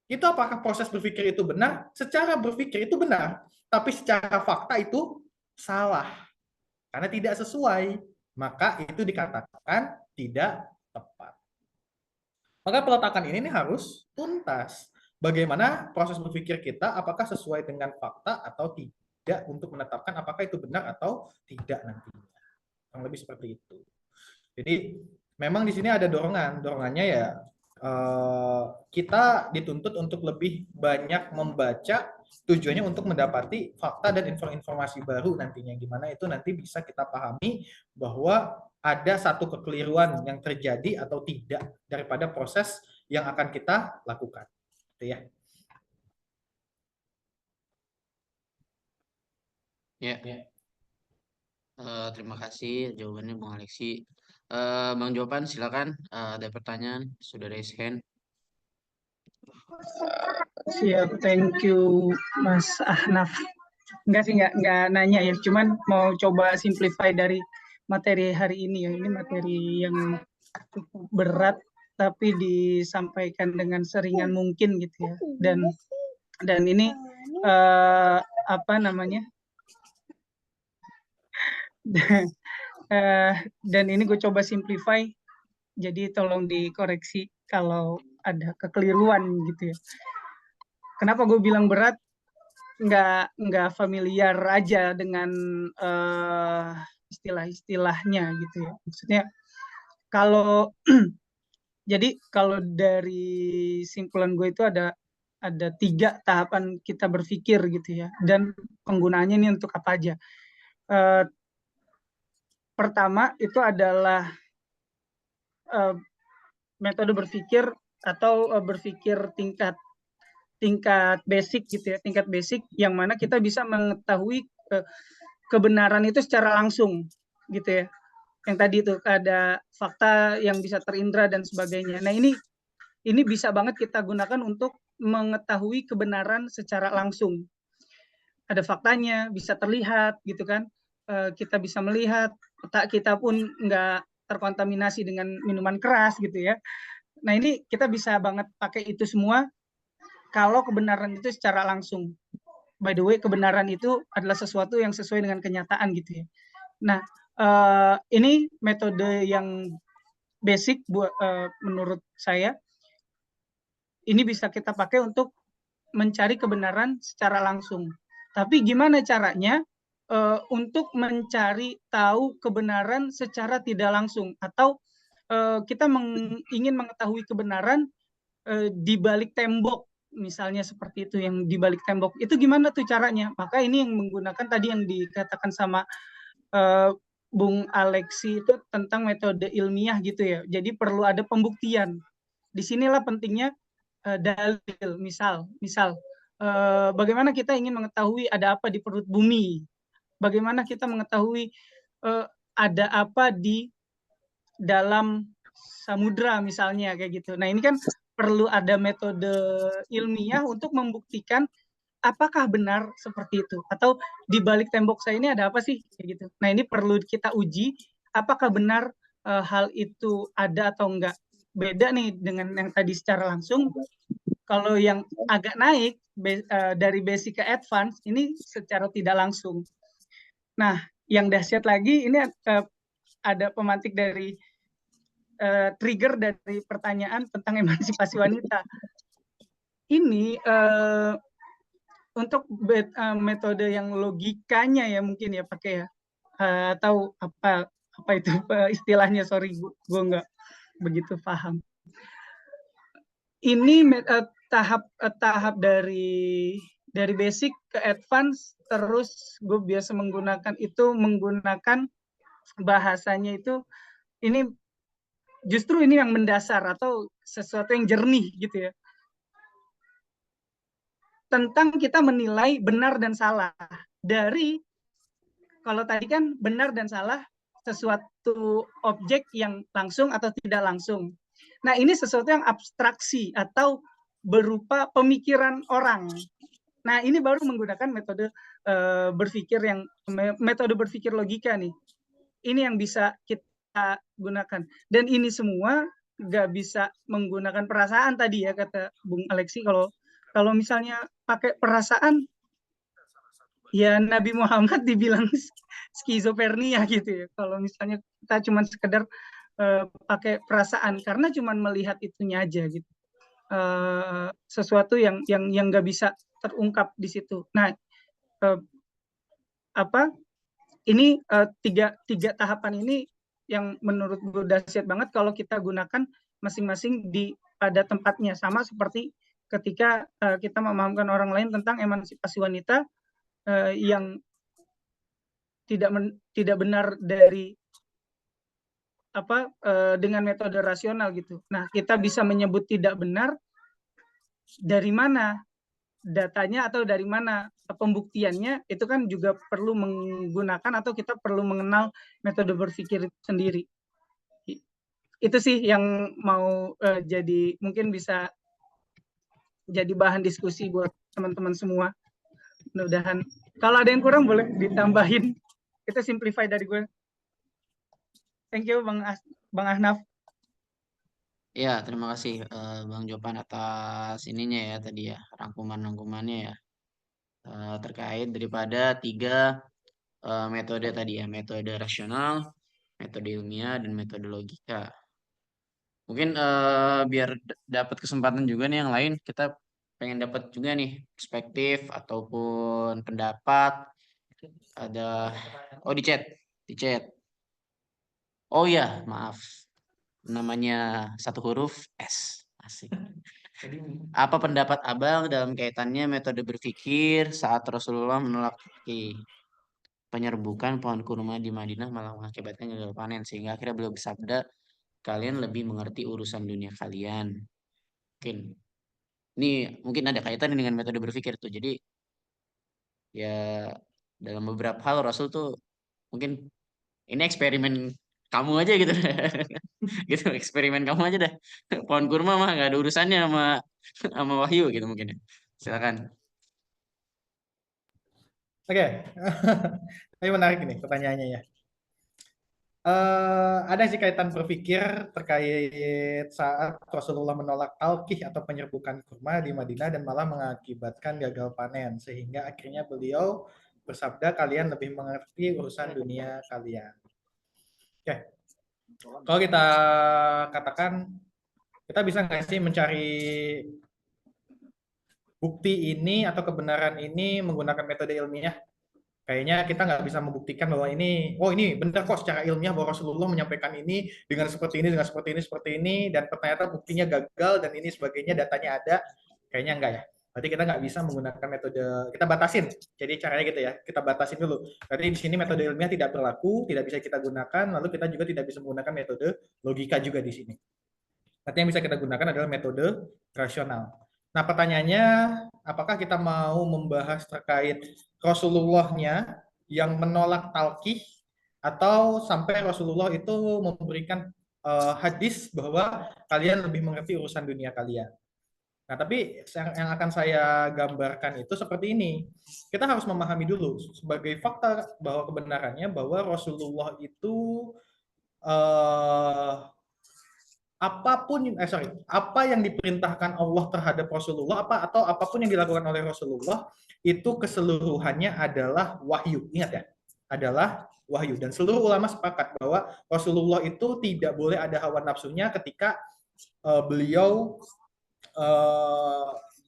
Itu apakah proses berpikir itu benar? Secara berpikir itu benar, tapi secara fakta itu salah. Karena tidak sesuai, maka itu dikatakan tidak tepat. Maka peletakan ini harus tuntas. Bagaimana proses berpikir kita, apakah sesuai dengan fakta atau tidak untuk menetapkan apakah itu benar atau tidak nantinya. Yang lebih seperti itu. Jadi memang di sini ada dorongan. Dorongannya ya kita dituntut untuk lebih banyak membaca, tujuannya untuk mendapati fakta dan informasi baru nantinya, gimana itu nanti bisa kita pahami bahwa ada satu kekeliruan yang terjadi atau tidak daripada proses yang akan kita lakukan. Itu ya. Ya. Terima kasih jawabannya Bang Alexi. Bang Jopan silakan, ada pertanyaan sudah raise hand. Siap, thank you Mas Ahnaf. Enggak sih, enggak nanya ya, cuman mau coba simplify dari materi hari ini ya. Ini materi yang cukup berat, tapi disampaikan dengan seringan mungkin gitu ya. Dan ini apa namanya? Dan ini gue coba simplify, jadi tolong dikoreksi kalau ada kekeliruan gitu ya. Kenapa gue bilang berat? Nggak familiar aja dengan istilah-istilahnya gitu ya. Maksudnya kalau jadi kalau dari simpulan gue itu ada 3 tahapan kita berpikir gitu ya, dan penggunaannya ini untuk apa aja. Pertama itu adalah metode berpikir atau berpikir tingkat basic gitu ya, tingkat basic yang mana kita bisa mengetahui kebenaran itu secara langsung gitu ya. Yang tadi itu ada fakta yang bisa terindra dan sebagainya. Nah, ini bisa banget kita gunakan untuk mengetahui kebenaran secara langsung. Ada faktanya, bisa terlihat gitu kan. Kita bisa melihat, otak kita pun nggak terkontaminasi dengan minuman keras gitu ya. Nah, ini kita bisa banget pakai itu semua kalau kebenaran itu secara langsung. By the way, kebenaran itu adalah sesuatu yang sesuai dengan kenyataan gitu ya. Nah, ini metode yang basic menurut saya. Ini bisa kita pakai untuk mencari kebenaran secara langsung. Tapi gimana caranya untuk mencari tahu kebenaran secara tidak langsung, atau kita ingin mengetahui kebenaran di balik tembok, misalnya seperti itu, yang di balik tembok itu gimana tuh caranya? Maka ini yang menggunakan tadi yang dikatakan sama Bung Alexi itu tentang metode ilmiah gitu ya. Jadi perlu ada pembuktian. Disinilah pentingnya dalil. Misal bagaimana kita ingin mengetahui ada apa di perut bumi, bagaimana kita mengetahui ada apa di dalam samudra misalnya kayak gitu. Nah ini kan perlu ada metode ilmiah untuk membuktikan apakah benar seperti itu, atau di balik tembok saya ini ada apa sih kayak gitu. Nah ini perlu kita uji apakah benar hal itu ada atau enggak. Beda nih dengan yang tadi secara langsung. Kalau yang agak naik dari basic ke advance ini secara tidak langsung. Nah yang dahsyat lagi ini ada pemantik dari trigger dari pertanyaan tentang emansipasi wanita. Ini untuk metode yang logikanya ya mungkin ya pakai ya, atau apa itu istilahnya, sorry gue nggak begitu paham. Ini tahap dari basic ke advance, terus gue biasa menggunakan bahasanya itu ini justru ini yang mendasar atau sesuatu yang jernih gitu ya, tentang kita menilai benar dan salah. Dari kalau tadi kan benar dan salah sesuatu objek yang langsung atau tidak langsung. Nah ini sesuatu yang abstraksi atau berupa pemikiran orang. Nah ini baru menggunakan metode metode berpikir logika nih. Ini yang bisa kita gunakan. Dan ini semua nggak bisa menggunakan perasaan tadi ya, kata Bung Alexi. Kalau misalnya pakai perasaan, ya Nabi Muhammad dibilang skizofrenia gitu ya. Kalau misalnya kita cuma sekedar pakai perasaan karena cuma melihat itunya aja gitu. Sesuatu yang nggak bisa terungkap di situ. Nah, ini tiga tahapan ini yang menurut gue dahsyat banget kalau kita gunakan masing-masing pada tempatnya, sama seperti ketika kita memahamkan orang lain tentang emansipasi wanita yang tidak benar dari dengan metode rasional gitu. Nah, kita bisa menyebut tidak benar dari mana datanya atau dari mana pembuktiannya, itu kan juga perlu menggunakan atau kita perlu mengenal metode berpikir itu sendiri. Itu sih yang mau jadi mungkin bisa jadi bahan diskusi buat teman-teman semua. Mudah-mudahan kalau ada yang kurang boleh ditambahin. Kita simplify dari gue. Thank you Bang Ahnaf. Ya, terima kasih Bang Jopan atas ininya ya tadi ya, rangkuman-rangkumannya ya. Terkait daripada 3 metode tadi ya, metode rasional, metode ilmiah, dan metode logika. Mungkin biar dapat kesempatan juga nih yang lain, kita pengen dapat juga nih perspektif ataupun pendapat. Ada, oh di chat. Oh ya, maaf. Namanya 1 huruf S. Asik. Apa pendapat Abang dalam kaitannya metode berpikir saat Rasulullah menolak penyerbukan pohon kurma di Madinah malah mengakibatkan gagal panen, sehingga akhirnya beliau bersabda, kalian lebih mengerti urusan dunia kalian. Mungkin ada kaitan dengan metode berpikir tuh. Jadi ya dalam beberapa hal Rasul tuh mungkin ini eksperimen kamu aja gitu. Gitu, eksperimen kamu aja dah. Pohon kurma mah nggak ada urusannya sama wahyu gitu mungkin ya. Silakan. Oke, Ini menarik nih pertanyaannya ya. Ada sih kaitan berpikir terkait saat Rasulullah menolak talqih atau penyerbukan kurma di Madinah dan malah mengakibatkan gagal panen, sehingga akhirnya beliau bersabda, kalian lebih mengerti urusan dunia kalian. Oke, kalau kita katakan, kita bisa nggak sih mencari bukti ini atau kebenaran ini menggunakan metode ilmiah? Kayaknya kita nggak bisa membuktikan bahwa ini benar kok secara ilmiah bahwa Rasulullah menyampaikan ini dengan seperti ini, seperti ini, dan ternyata buktinya gagal dan ini sebagainya, datanya ada. Kayaknya enggak ya. Berarti kita nggak bisa menggunakan metode, kita batasin. Jadi caranya gitu ya, kita batasin dulu. Berarti di sini metode ilmiah tidak berlaku, tidak bisa kita gunakan, lalu kita juga tidak bisa menggunakan metode logika juga di sini. Berarti yang bisa kita gunakan adalah metode rasional. Nah, pertanyaannya, apakah kita mau membahas terkait Rasulullah-nya yang menolak talqih, atau sampai Rasulullah itu memberikan hadis bahwa kalian lebih mengerti urusan dunia kalian. Nah, tapi yang akan saya gambarkan itu seperti ini. Kita harus memahami dulu sebagai fakta bahwa kebenarannya bahwa Rasulullah itu apa yang diperintahkan Allah terhadap Rasulullah atau apapun yang dilakukan oleh Rasulullah itu keseluruhannya adalah wahyu. Ingat ya, adalah wahyu, dan seluruh ulama sepakat bahwa Rasulullah itu tidak boleh ada hawa nafsunya ketika beliau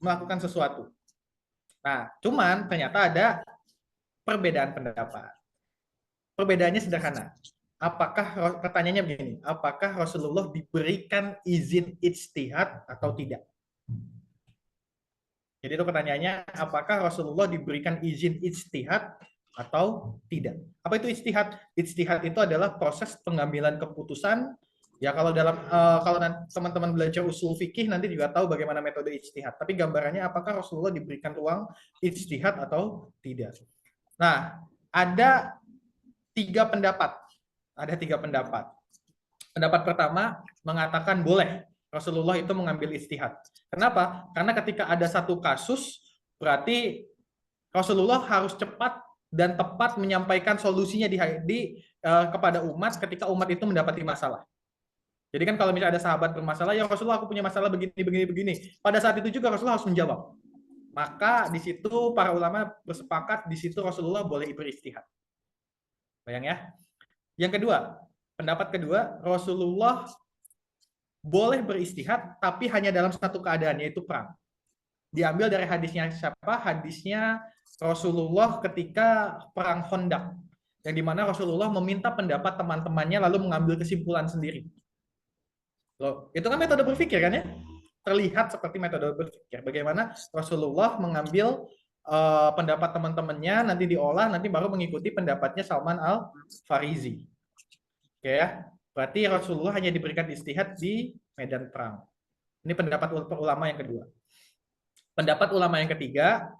melakukan sesuatu. Nah, cuman ternyata ada perbedaan pendapat. Perbedaannya sederhana. Pertanyaannya begini, apakah Rasulullah diberikan izin ijtihad atau tidak? Jadi itu pertanyaannya, apakah Rasulullah diberikan izin ijtihad atau tidak? Apa itu ijtihad? Ijtihad itu adalah proses pengambilan keputusan. Ya, kalau teman-teman belajar usul fikih nanti juga tahu bagaimana metode ijtihad. Tapi gambarannya, apakah Rasulullah diberikan ruang ijtihad atau tidak? Nah, ada tiga pendapat. Ada tiga pendapat. Pendapat pertama mengatakan boleh Rasulullah itu mengambil ijtihad. Kenapa? Karena ketika ada satu kasus, berarti Rasulullah harus cepat dan tepat menyampaikan solusinya kepada umat ketika umat itu mendapati masalah. Jadi kan kalau misalnya ada sahabat bermasalah, ya Rasulullah aku punya masalah begini. Pada saat itu juga Rasulullah harus menjawab. Maka di situ para ulama bersepakat, di situ Rasulullah boleh beristihad. Bayang ya. Yang kedua, pendapat kedua, Rasulullah boleh beristihad tapi hanya dalam satu keadaan, yaitu perang. Diambil dari hadisnya siapa? Hadisnya Rasulullah ketika perang Khandaq, yang dimana Rasulullah meminta pendapat teman-temannya lalu mengambil kesimpulan sendiri. Loh, itu kan metode berpikir kan ya? Terlihat seperti metode berpikir. Bagaimana Rasulullah mengambil pendapat teman-temannya, nanti diolah, nanti baru mengikuti pendapatnya Salman Al-Farisi. Oke ya, berarti Rasulullah hanya diberikan istihad di medan perang. Ini pendapat ulama yang kedua. Pendapat ulama yang ketiga,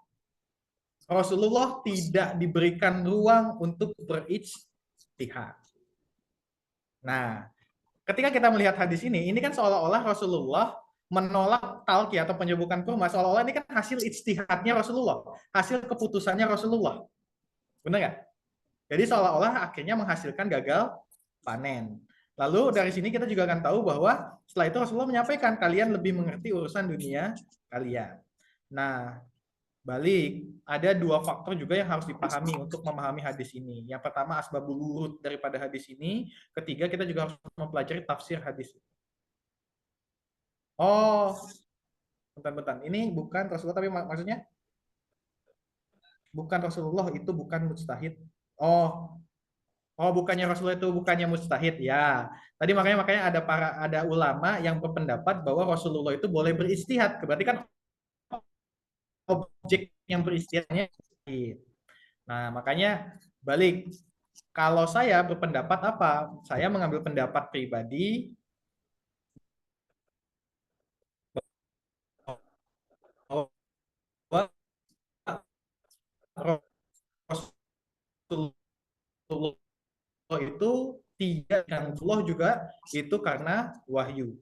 Rasulullah tidak diberikan ruang untuk berijtihad. Nah, ketika kita melihat hadis ini kan seolah-olah Rasulullah menolak talqi atau penyebutan kurma, seolah-olah ini kan hasil ijtihadnya Rasulullah, hasil keputusannya Rasulullah. Benar nggak? Jadi seolah-olah akhirnya menghasilkan gagal panen. Lalu dari sini kita juga akan tahu bahwa setelah itu Rasulullah menyampaikan, kalian lebih mengerti urusan dunia kalian. Nah, balik, ada dua faktor juga yang harus dipahami untuk memahami hadis ini. Yang pertama, asbabul wurud daripada hadis ini. Ketiga, kita juga harus mempelajari tafsir hadis. Oh, bentar. Ini bukan Rasulullah, tapi maksudnya bukan Rasulullah, itu bukan mujtahid. Oh, bukannya Rasulullah itu bukannya mujtahid ya. Tadi makanya ada ulama yang berpendapat bahwa Rasulullah itu boleh beristihad. Berarti kan objek yang beristihadnya. Nah, makanya balik. Kalau saya berpendapat apa? Saya mengambil pendapat pribadi bahwa Rasulullah itu tidak, dan Allah juga itu karena wahyu,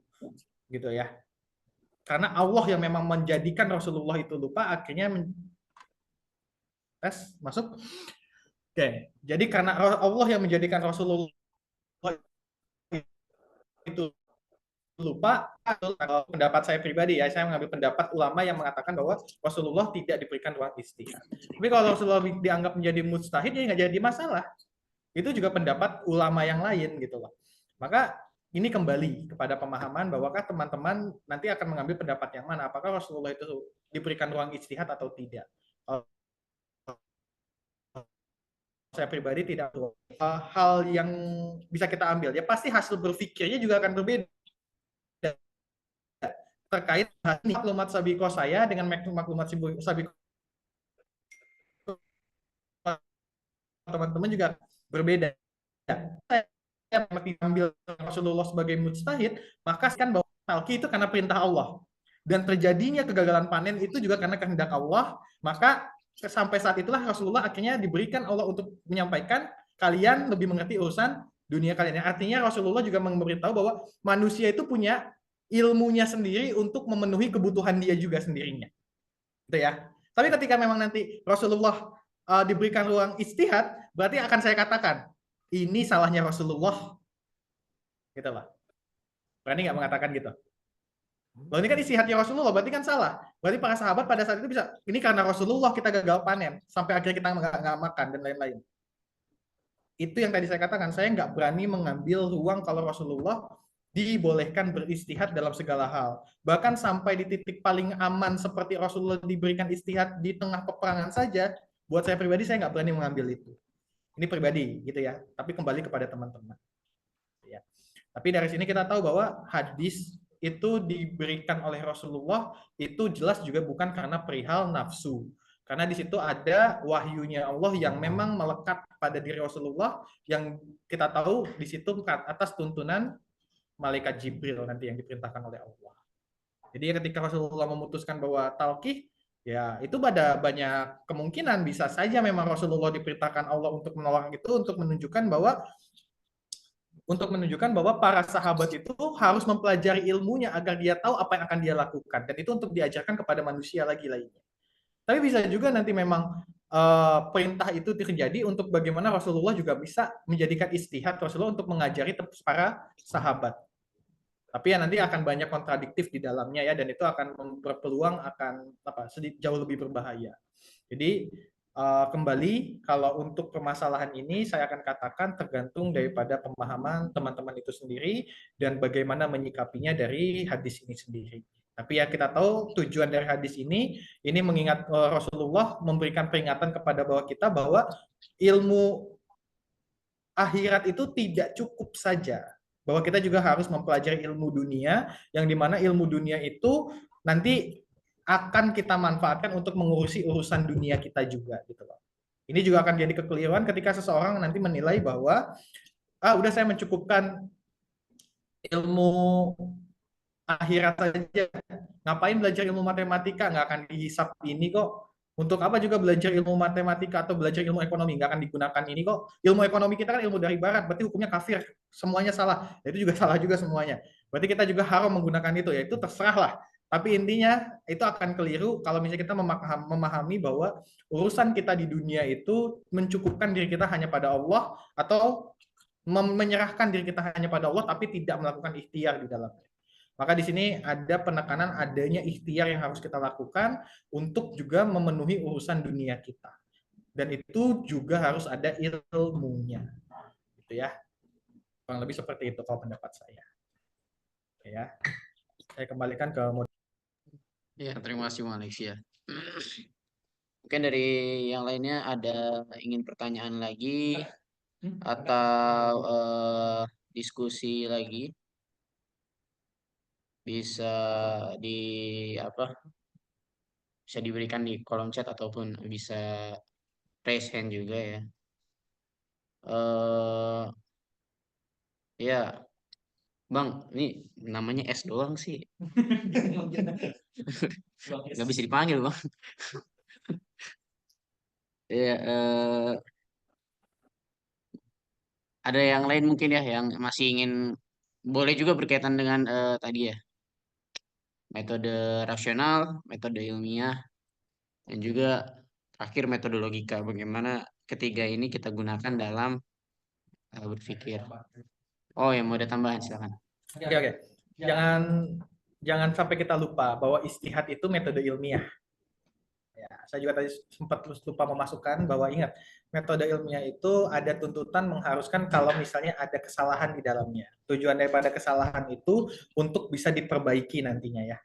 gitu ya. Karena Allah yang memang menjadikan Rasulullah itu lupa, akhirnya masuk. Oke, jadi karena Allah yang menjadikan Rasulullah itu lupa, pendapat saya pribadi ya, saya mengambil pendapat ulama yang mengatakan bahwa Rasulullah tidak diberikan ruang istihad. Tapi kalau Rasulullah dianggap menjadi mujtahid, ya nggak jadi masalah. Itu juga pendapat ulama yang lain gitu loh. Maka ini kembali kepada pemahaman bahwakah teman-teman nanti akan mengambil pendapat yang mana, apakah Rasulullah itu diberikan ruang ijtihad atau tidak. Saya pribadi tidak tahu hal yang bisa kita ambil, ya pasti hasil berpikirnya juga akan berbeda terkait ini maklumat sabiko saya dengan maklumat sabiko teman-teman juga berbeda. Saya ambil Rasulullah sebagai mujtahid, maka kan bahwa talqi itu karena perintah Allah. Dan terjadinya kegagalan panen itu juga karena kehendak Allah, maka sampai saat itulah Rasulullah akhirnya diberikan Allah untuk menyampaikan kalian lebih mengerti urusan dunia kalian. Artinya Rasulullah juga memberitahu bahwa manusia itu punya ilmunya sendiri untuk memenuhi kebutuhan dia juga sendirinya. Gitu ya. Tapi ketika memang nanti Rasulullah diberikan ruang istihad, berarti akan saya katakan ini salahnya Rasulullah, gitu lah. Berani nggak mengatakan gitu? Loh ini kan istihadnya Rasulullah, berarti kan salah. Berarti para sahabat pada saat itu bisa, ini karena Rasulullah kita gagal panen, sampai akhirnya kita nggak makan dan lain-lain. Itu yang tadi saya katakan, saya nggak berani mengambil ruang kalau Rasulullah dibolehkan beristihad dalam segala hal. Bahkan sampai di titik paling aman seperti Rasulullah diberikan istihad di tengah peperangan saja, buat saya pribadi saya nggak berani mengambil itu. Ini pribadi gitu ya, tapi kembali kepada teman-teman. Ya. Tapi dari sini kita tahu bahwa hadis itu diberikan oleh Rasulullah itu jelas juga bukan karena perihal nafsu. Karena di situ ada wahyunya Allah yang memang melekat pada diri Rasulullah yang kita tahu di situ atas tuntunan malaikat Jibril nanti yang diperintahkan oleh Allah. Jadi ketika Rasulullah memutuskan bahwa talqih, ya itu ada banyak kemungkinan bisa saja memang Rasulullah diperintahkan Allah untuk menolak itu untuk menunjukkan bahwa para sahabat itu harus mempelajari ilmunya agar dia tahu apa yang akan dia lakukan, dan itu untuk diajarkan kepada manusia lagi lainnya. Tapi bisa juga nanti memang perintah itu terjadi untuk bagaimana Rasulullah juga bisa menjadikan istihad Rasulullah untuk mengajari para sahabat. Tapi ya nanti akan banyak kontradiktif di dalamnya ya, dan itu akan berpeluang akan jauh lebih berbahaya. Jadi kembali kalau untuk permasalahan ini saya akan katakan tergantung daripada pemahaman teman-teman itu sendiri dan bagaimana menyikapinya dari hadis ini sendiri. Tapi ya kita tahu tujuan dari hadis ini mengingat Rasulullah memberikan peringatan kepada kita bahwa ilmu akhirat itu tidak cukup saja, bahwa kita juga harus mempelajari ilmu dunia, yang dimana ilmu dunia itu nanti akan kita manfaatkan untuk mengurusi urusan dunia kita juga gitu loh. Ini juga akan jadi kekeliruan ketika seseorang nanti menilai bahwa udah saya mencukupkan ilmu akhirat saja, ngapain belajar ilmu matematika, nggak akan dihisap ini kok. Untuk apa juga belajar ilmu matematika atau belajar ilmu ekonomi, nggak akan digunakan ini kok. Ilmu ekonomi kita kan ilmu dari barat, berarti hukumnya kafir, semuanya salah. Itu juga salah juga semuanya. Berarti kita juga haram menggunakan itu, ya itu terserah lah. Tapi intinya itu akan keliru kalau misalnya kita memahami bahwa urusan kita di dunia itu mencukupkan diri kita hanya pada Allah, atau menyerahkan diri kita hanya pada Allah tapi tidak melakukan ikhtiar di dalamnya. Maka di sini ada penekanan adanya ikhtiar yang harus kita lakukan untuk juga memenuhi urusan dunia kita. Dan itu juga harus ada ilmunya. Gitu ya. Kurang lebih seperti itu kalau pendapat saya. Ya. Saya kembalikan ke Ya, terima kasih Bang Alexia. Mungkin dari yang lainnya ada ingin pertanyaan lagi atau diskusi lagi, bisa bisa diberikan di kolom chat ataupun bisa raise hand juga ya. Ya, Bang, ini namanya S doang sih. Nggak bisa dipanggil, Bang. Ya, ada yang lain mungkin ya yang masih ingin, boleh juga berkaitan dengan tadi ya, metode rasional, metode ilmiah, dan juga terakhir metode logika. Bagaimana ketiga ini kita gunakan dalam berpikir. Oh ya, mau ada tambahan silakan. Oke. Jangan sampai kita lupa bahwa istihad itu metode ilmiah. Ya, saya juga tadi sempat lupa memasukkan bahwa ingat, metode ilmiah itu ada tuntutan mengharuskan kalau misalnya ada kesalahan di dalamnya. Tujuan daripada kesalahan itu untuk bisa diperbaiki nantinya ya.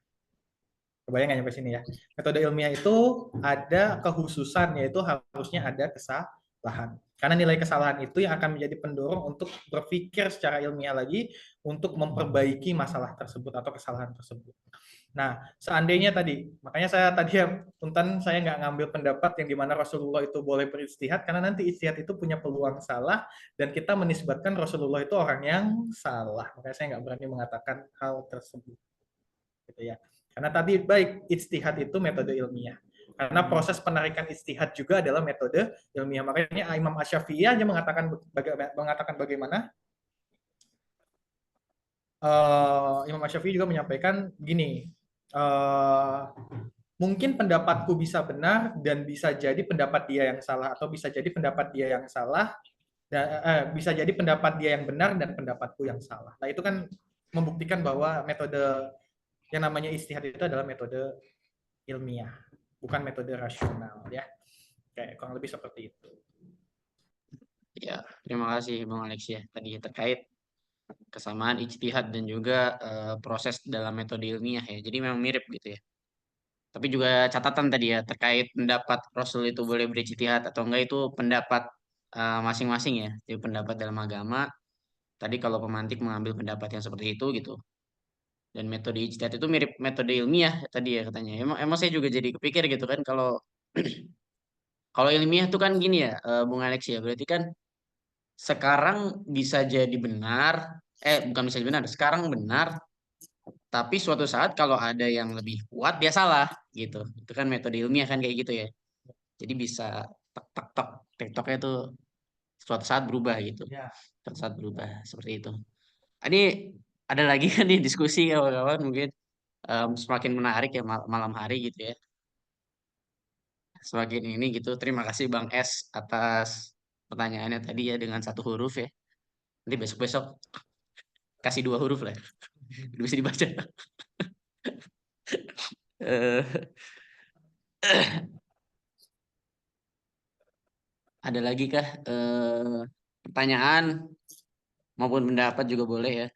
Kebayang nggak nyampe sini ya? Metode ilmiah itu ada kehususan, yaitu harusnya ada kesalahan. Karena nilai kesalahan itu yang akan menjadi pendorong untuk berpikir secara ilmiah lagi untuk memperbaiki masalah tersebut atau kesalahan tersebut. Nah, seandainya tadi, makanya saya tadi ya, punten saya nggak ngambil pendapat yang dimana Rasulullah itu boleh beristihad, karena nanti istihad itu punya peluang salah, dan kita menisbatkan Rasulullah itu orang yang salah. Makanya saya nggak berani mengatakan hal tersebut. Gitu ya. Karena tadi baik, istihad itu metode ilmiah. Karena proses penarikan istihad juga adalah metode ilmiah. Makanya Imam Asy-Syafi'i aja mengatakan bagaimana Imam Asy-Syafi'i juga menyampaikan gini, mungkin pendapatku bisa benar dan bisa jadi pendapat dia yang salah, atau bisa jadi pendapat dia yang salah dan bisa jadi pendapat dia yang benar dan pendapatku yang salah. Nah, itu kan membuktikan bahwa metode yang namanya istihad itu adalah metode ilmiah, bukan metode rasional ya. Kayak kurang lebih seperti itu. Ya, terima kasih Bang Alex ya. Tadi terkait kesamaan ijtihad dan juga proses dalam metode ilmiah ya. Jadi memang mirip gitu ya. Tapi juga catatan tadi ya terkait pendapat Rasul itu boleh berijtihad atau enggak itu pendapat masing-masing ya. Jadi pendapat dalam agama. Tadi kalau pemantik mengambil pendapat yang seperti itu gitu. Dan metode ijtihad itu mirip metode ilmiah tadi ya katanya. Emang saya juga jadi kepikir gitu kan kalau kalau ilmiah itu kan gini ya, Bung Alex ya. Berarti kan sekarang bisa jadi benar, bukan bisa jadi benar, sekarang benar, tapi suatu saat kalau ada yang lebih kuat dia salah gitu. Itu kan metode ilmiah kan kayak gitu ya. Jadi bisa tek tek tek tektoknya itu suatu saat berubah gitu. Ya. Suatu saat berubah seperti itu. Ini ada lagi kan nih diskusi kawan-kawan mungkin semakin menarik ya malam hari gitu ya. Semakin ini gitu. Terima kasih Bang S atas pertanyaannya tadi ya dengan 1 huruf ya. Nanti besok-besok kasih 2 huruf lah. Bisa dibaca. Eh, ada lagi kah pertanyaan maupun pendapat juga boleh ya.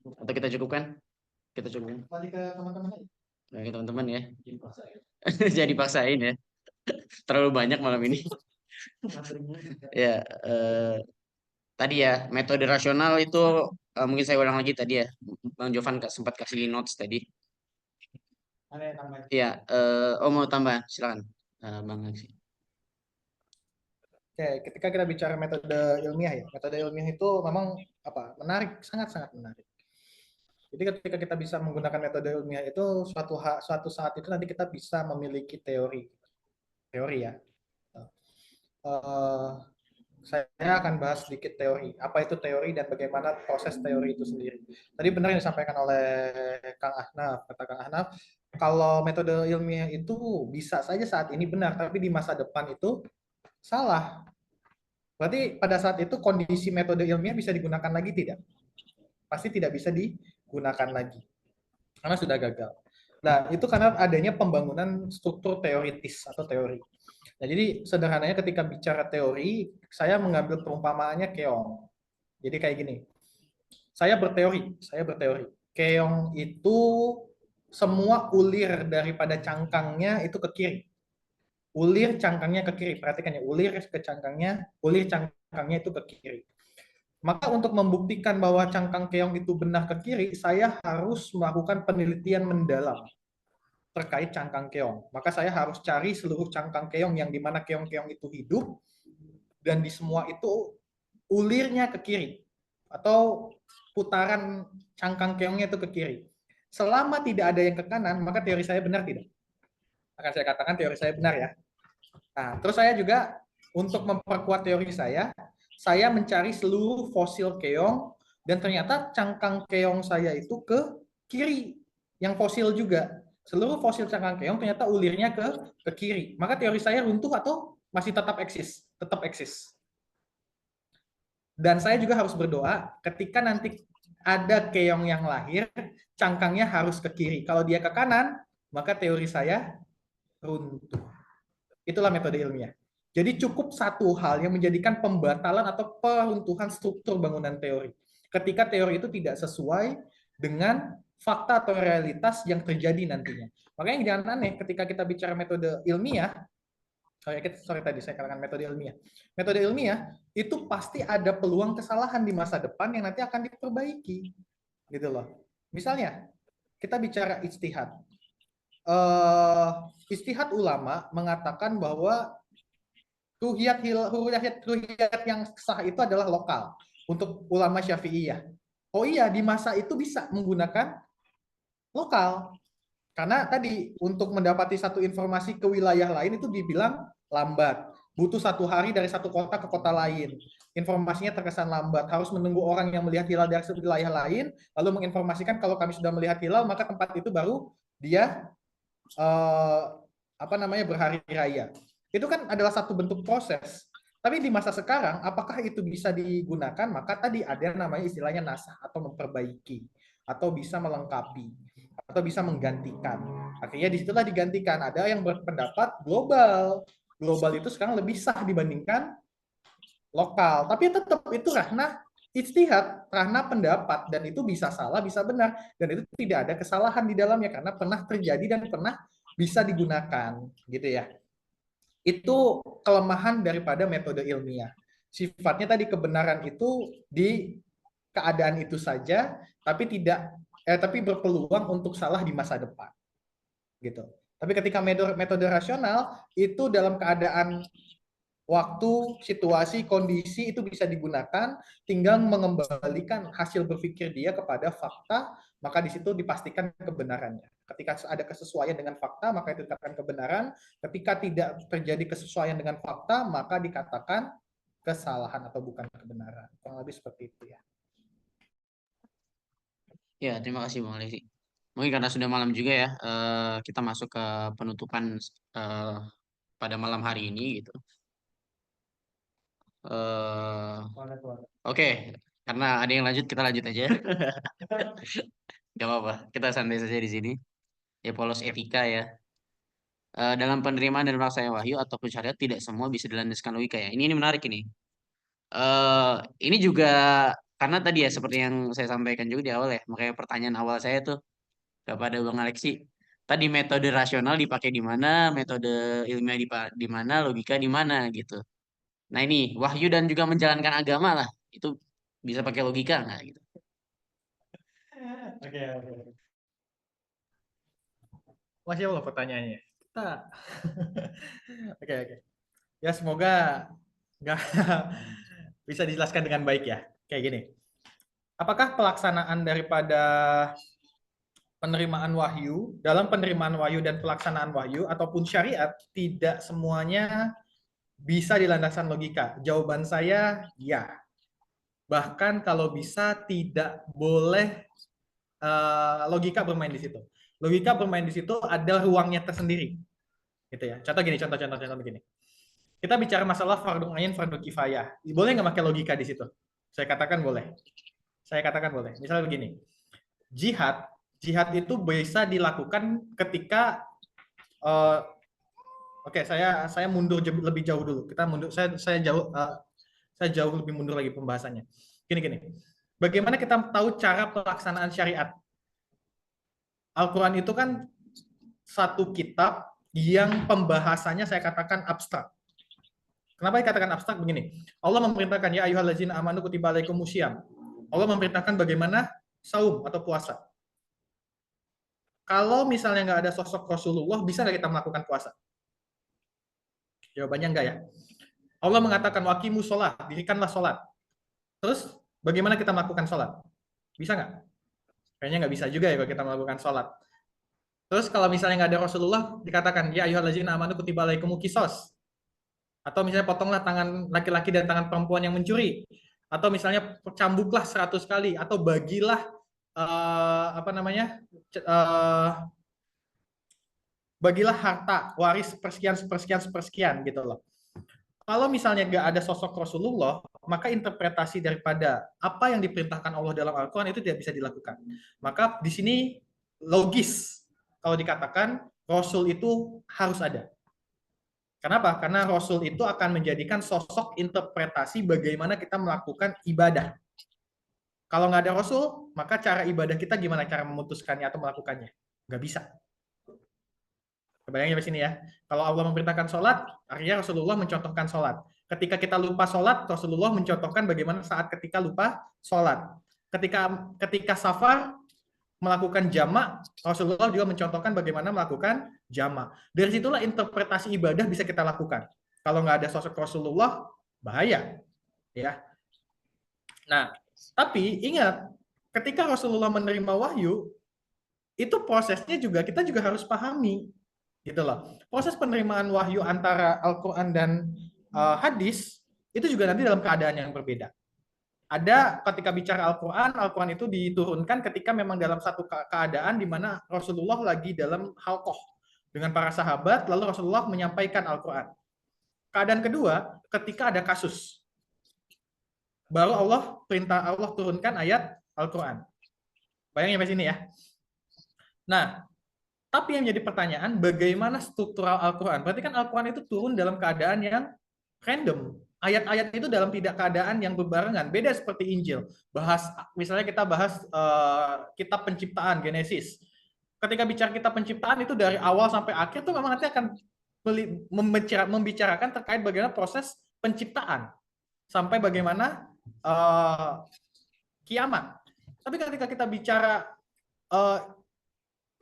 Atau kita cukupkan? Kita cukupkan. Kembali ke teman-teman aja. Oke teman-teman ya. Jadi paksain ya. Terlalu banyak malam ini. Ya, tadi ya metode rasional itu mungkin saya ulang lagi tadi ya. Bang Jovan sempat kasih notes tadi. Ada yang tambahin? Ya, mau tambah silakan Bang Aksi. Oke, ketika kita bicara metode ilmiah ya, metode ilmiah itu memang menarik, sangat-sangat menarik. Jadi ketika kita bisa menggunakan metode ilmiah itu suatu saat itu nanti kita bisa memiliki teori ya. Saya akan bahas sedikit teori. Apa itu teori dan bagaimana proses teori itu sendiri. Tadi benar yang disampaikan oleh Kang Ahnaf, kata Kang Ahnaf, kalau metode ilmiah itu bisa saja saat ini benar, tapi di masa depan itu salah. Berarti pada saat itu kondisi metode ilmiah bisa digunakan lagi tidak? Pasti tidak bisa digunakan lagi. Karena sudah gagal. Nah, itu karena adanya pembangunan struktur teoritis atau teori. Nah, jadi sederhananya ketika bicara teori, saya mengambil perumpamaannya keong. Jadi kayak gini. Saya berteori. Keong itu semua ulir daripada cangkangnya itu ke kiri. Ulir cangkangnya ke kiri. Perhatikan ya, ulir cangkangnya itu ke kiri. Maka untuk membuktikan bahwa cangkang keong itu benar ke kiri, saya harus melakukan penelitian mendalam terkait cangkang keong. Maka saya harus cari seluruh cangkang keong yang dimana keong-keong itu hidup, dan di semua itu ulirnya ke kiri, atau putaran cangkang keongnya itu ke kiri. Selama tidak ada yang ke kanan, maka teori saya benar tidak? Akan saya katakan teori saya benar ya. Nah, terus saya juga untuk memperkuat teori saya mencari seluruh fosil keong, dan ternyata cangkang keong saya itu ke kiri, yang fosil juga. Seluruh fosil cangkang keong ternyata ulirnya ke kiri. Maka teori saya runtuh atau masih tetap eksis? Tetap eksis. Dan saya juga harus berdoa ketika nanti ada keong yang lahir, cangkangnya harus ke kiri. Kalau dia ke kanan, maka teori saya runtuh. Itulah metode ilmiah. Jadi cukup satu hal yang menjadikan pembatalan atau peruntuhan struktur bangunan teori. Ketika teori itu tidak sesuai dengan fakta atau realitas yang terjadi nantinya. Makanya jangan aneh ketika kita bicara metode ilmiah, sorry tadi saya katakan metode ilmiah. Metode ilmiah itu pasti ada peluang kesalahan di masa depan yang nanti akan diperbaiki, gitu loh. Misalnya kita bicara ijtihad. Ijtihad ulama mengatakan bahwa ruhiyat yang sah itu adalah lokal untuk ulama Syafi'iyah. Oh iya, di masa itu bisa menggunakan lokal. Karena tadi untuk mendapati satu informasi ke wilayah lain itu dibilang lambat. Butuh 1 hari dari satu kota ke kota lain. Informasinya terkesan lambat. Harus menunggu orang yang melihat hilal dari wilayah lain, lalu menginformasikan kalau kami sudah melihat hilal, maka tempat itu baru dia berhari raya. Itu kan adalah satu bentuk proses. Tapi di masa sekarang, apakah itu bisa digunakan? Maka tadi ada namanya istilahnya nasah atau memperbaiki, atau bisa melengkapi, atau bisa menggantikan. Akhirnya disitulah digantikan. Ada yang berpendapat global. Global itu sekarang lebih sah dibandingkan lokal. Tapi tetap itu ranah ijtihad, ranah pendapat, dan itu bisa salah, bisa benar, dan itu tidak ada kesalahan di dalamnya karena pernah terjadi dan pernah bisa digunakan, gitu ya. Itu kelemahan daripada metode ilmiah. Sifatnya tadi kebenaran itu di keadaan itu saja, tapi tapi berpeluang untuk salah di masa depan, gitu. Tapi ketika metode rasional itu dalam keadaan waktu, situasi, kondisi itu bisa digunakan, tinggal mengembalikan hasil berpikir dia kepada fakta, maka di situ dipastikan kebenarannya. Ketika ada kesesuaian dengan fakta, maka itu dikatakan kebenaran. Ketika tidak terjadi kesesuaian dengan fakta, maka dikatakan kesalahan atau bukan kebenaran. Kurang lebih seperti itu ya. Ya, terima kasih Bang Alexi. Mungkin karena sudah malam juga ya, kita masuk ke penutupan pada malam hari ini gitu. Oke, karena ada yang lanjut, kita lanjut aja. Gak apa-apa, kita santai saja di sini. Ya, polos etika ya. Dalam penerimaan dan pelaksanaan wahyu ataupun syariat tidak semua bisa dilandaskan logika ya. Ini menarik ini. Ini juga karena tadi ya seperti yang saya sampaikan juga di awal ya. Makanya pertanyaan awal saya tuh kepada Bang Alexi. Tadi metode rasional dipakai di mana, metode ilmiah di mana, logika di mana gitu. Nah ini wahyu dan juga menjalankan agama lah. Itu bisa pakai logika nggak gitu? Oke. Masya Allah pertanyaannya. Oke. Ya semoga nggak bisa dijelaskan dengan baik ya. Kayak gini. Apakah pelaksanaan daripada penerimaan wahyu, dalam penerimaan wahyu dan pelaksanaan wahyu ataupun syariat tidak semuanya bisa dilandaskan logika? Jawaban saya ya. Bahkan kalau bisa tidak boleh logika bermain di situ. Logika bermain di situ ada ruangnya tersendiri. Gitu ya. Contoh begini. Kita bicara masalah fardhu ain, fardhu kifayah. Boleh nggak pakai logika di situ? Saya katakan boleh. Misalnya begini. Jihad itu bisa dilakukan ketika Oke, saya mundur lebih jauh dulu. Kita mundur. Saya jauh lebih mundur lagi pembahasannya. Gini. Bagaimana kita tahu cara pelaksanaan syariat? Al-Quran itu kan satu kitab yang pembahasannya saya katakan abstrak. Kenapa dikatakan abstrak? Begini. Allah memerintahkan ya ayyuhallazina amanu kutiba alaikumusiyam. Allah memerintahkan bagaimana saum atau puasa. Kalau misalnya nggak ada sosok Rasulullah, bisa nggak kita melakukan puasa? Jawabannya enggak ya. Allah mengatakan waqimu sholat, dirikanlah sholat. Terus bagaimana kita melakukan sholat? Bisa nggak? Kayaknya nggak bisa juga ya kalau kita melakukan sholat. Terus kalau misalnya nggak ada Rasulullah, dikatakan ya ayyuhallazina amanu kutiba alaikumus qisos. Atau misalnya potonglah tangan laki-laki dan tangan perempuan yang mencuri. Atau misalnya cambuklah 100 kali. Atau bagilah bagilah harta waris sepersekian gitu loh. Kalau misalnya nggak ada sosok Rasulullah, maka interpretasi daripada apa yang diperintahkan Allah dalam Al-Quran itu tidak bisa dilakukan. Maka di sini logis kalau dikatakan Rasul itu harus ada. Kenapa? Karena Rasul itu akan menjadikan sosok interpretasi bagaimana kita melakukan ibadah. Kalau nggak ada Rasul, maka cara ibadah kita gimana cara memutuskannya atau melakukannya? Nggak bisa. Kebayangnya di sini ya. Kalau Allah memerintahkan sholat, artinya Rasulullah mencontohkan sholat. Ketika kita lupa sholat, Rasulullah mencontohkan bagaimana saat ketika lupa sholat. Ketika safar melakukan jamak, Rasulullah juga mencontohkan bagaimana melakukan jamak. Dari situlah interpretasi ibadah bisa kita lakukan. Kalau nggak ada sosok Rasulullah, bahaya. Ya. Nah, tapi ingat, ketika Rasulullah menerima wahyu, itu prosesnya juga kita juga harus pahami, gitu loh. Proses penerimaan wahyu antara Al-Quran dan hadis itu juga nanti dalam keadaan yang berbeda. Ada ketika bicara Al-Quran, Al-Quran itu diturunkan ketika memang dalam satu keadaan di mana Rasulullah lagi dalam halqoh dengan para sahabat, lalu Rasulullah menyampaikan Al-Quran. Keadaan kedua, ketika ada kasus. Baru Allah turunkan ayat Al-Quran. Bayangin sampai sini ya. Nah, tapi yang jadi pertanyaan, bagaimana struktural Al-Quran? Berarti kan Al-Quran itu turun dalam keadaan yang random. Ayat-ayat itu dalam tidak keadaan yang berbarengan. Beda seperti Injil. Misalnya kita bahas kitab penciptaan, Genesis. Ketika bicara kitab penciptaan itu dari awal sampai akhir itu memang nanti akan membicarakan terkait bagaimana proses penciptaan. Sampai bagaimana kiamat. Tapi ketika kita bicara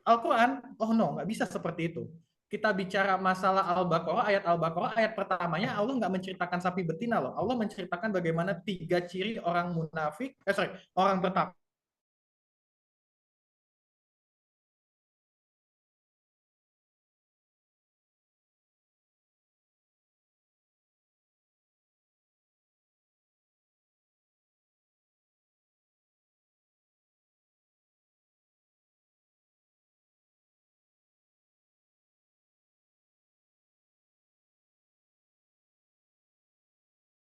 Al-Quran, nggak bisa seperti itu. Kita bicara masalah ayat Al-Baqarah, ayat pertamanya Allah nggak menceritakan sapi betina loh. Allah menceritakan bagaimana 3 ciri orang munafik, orang bertakwa.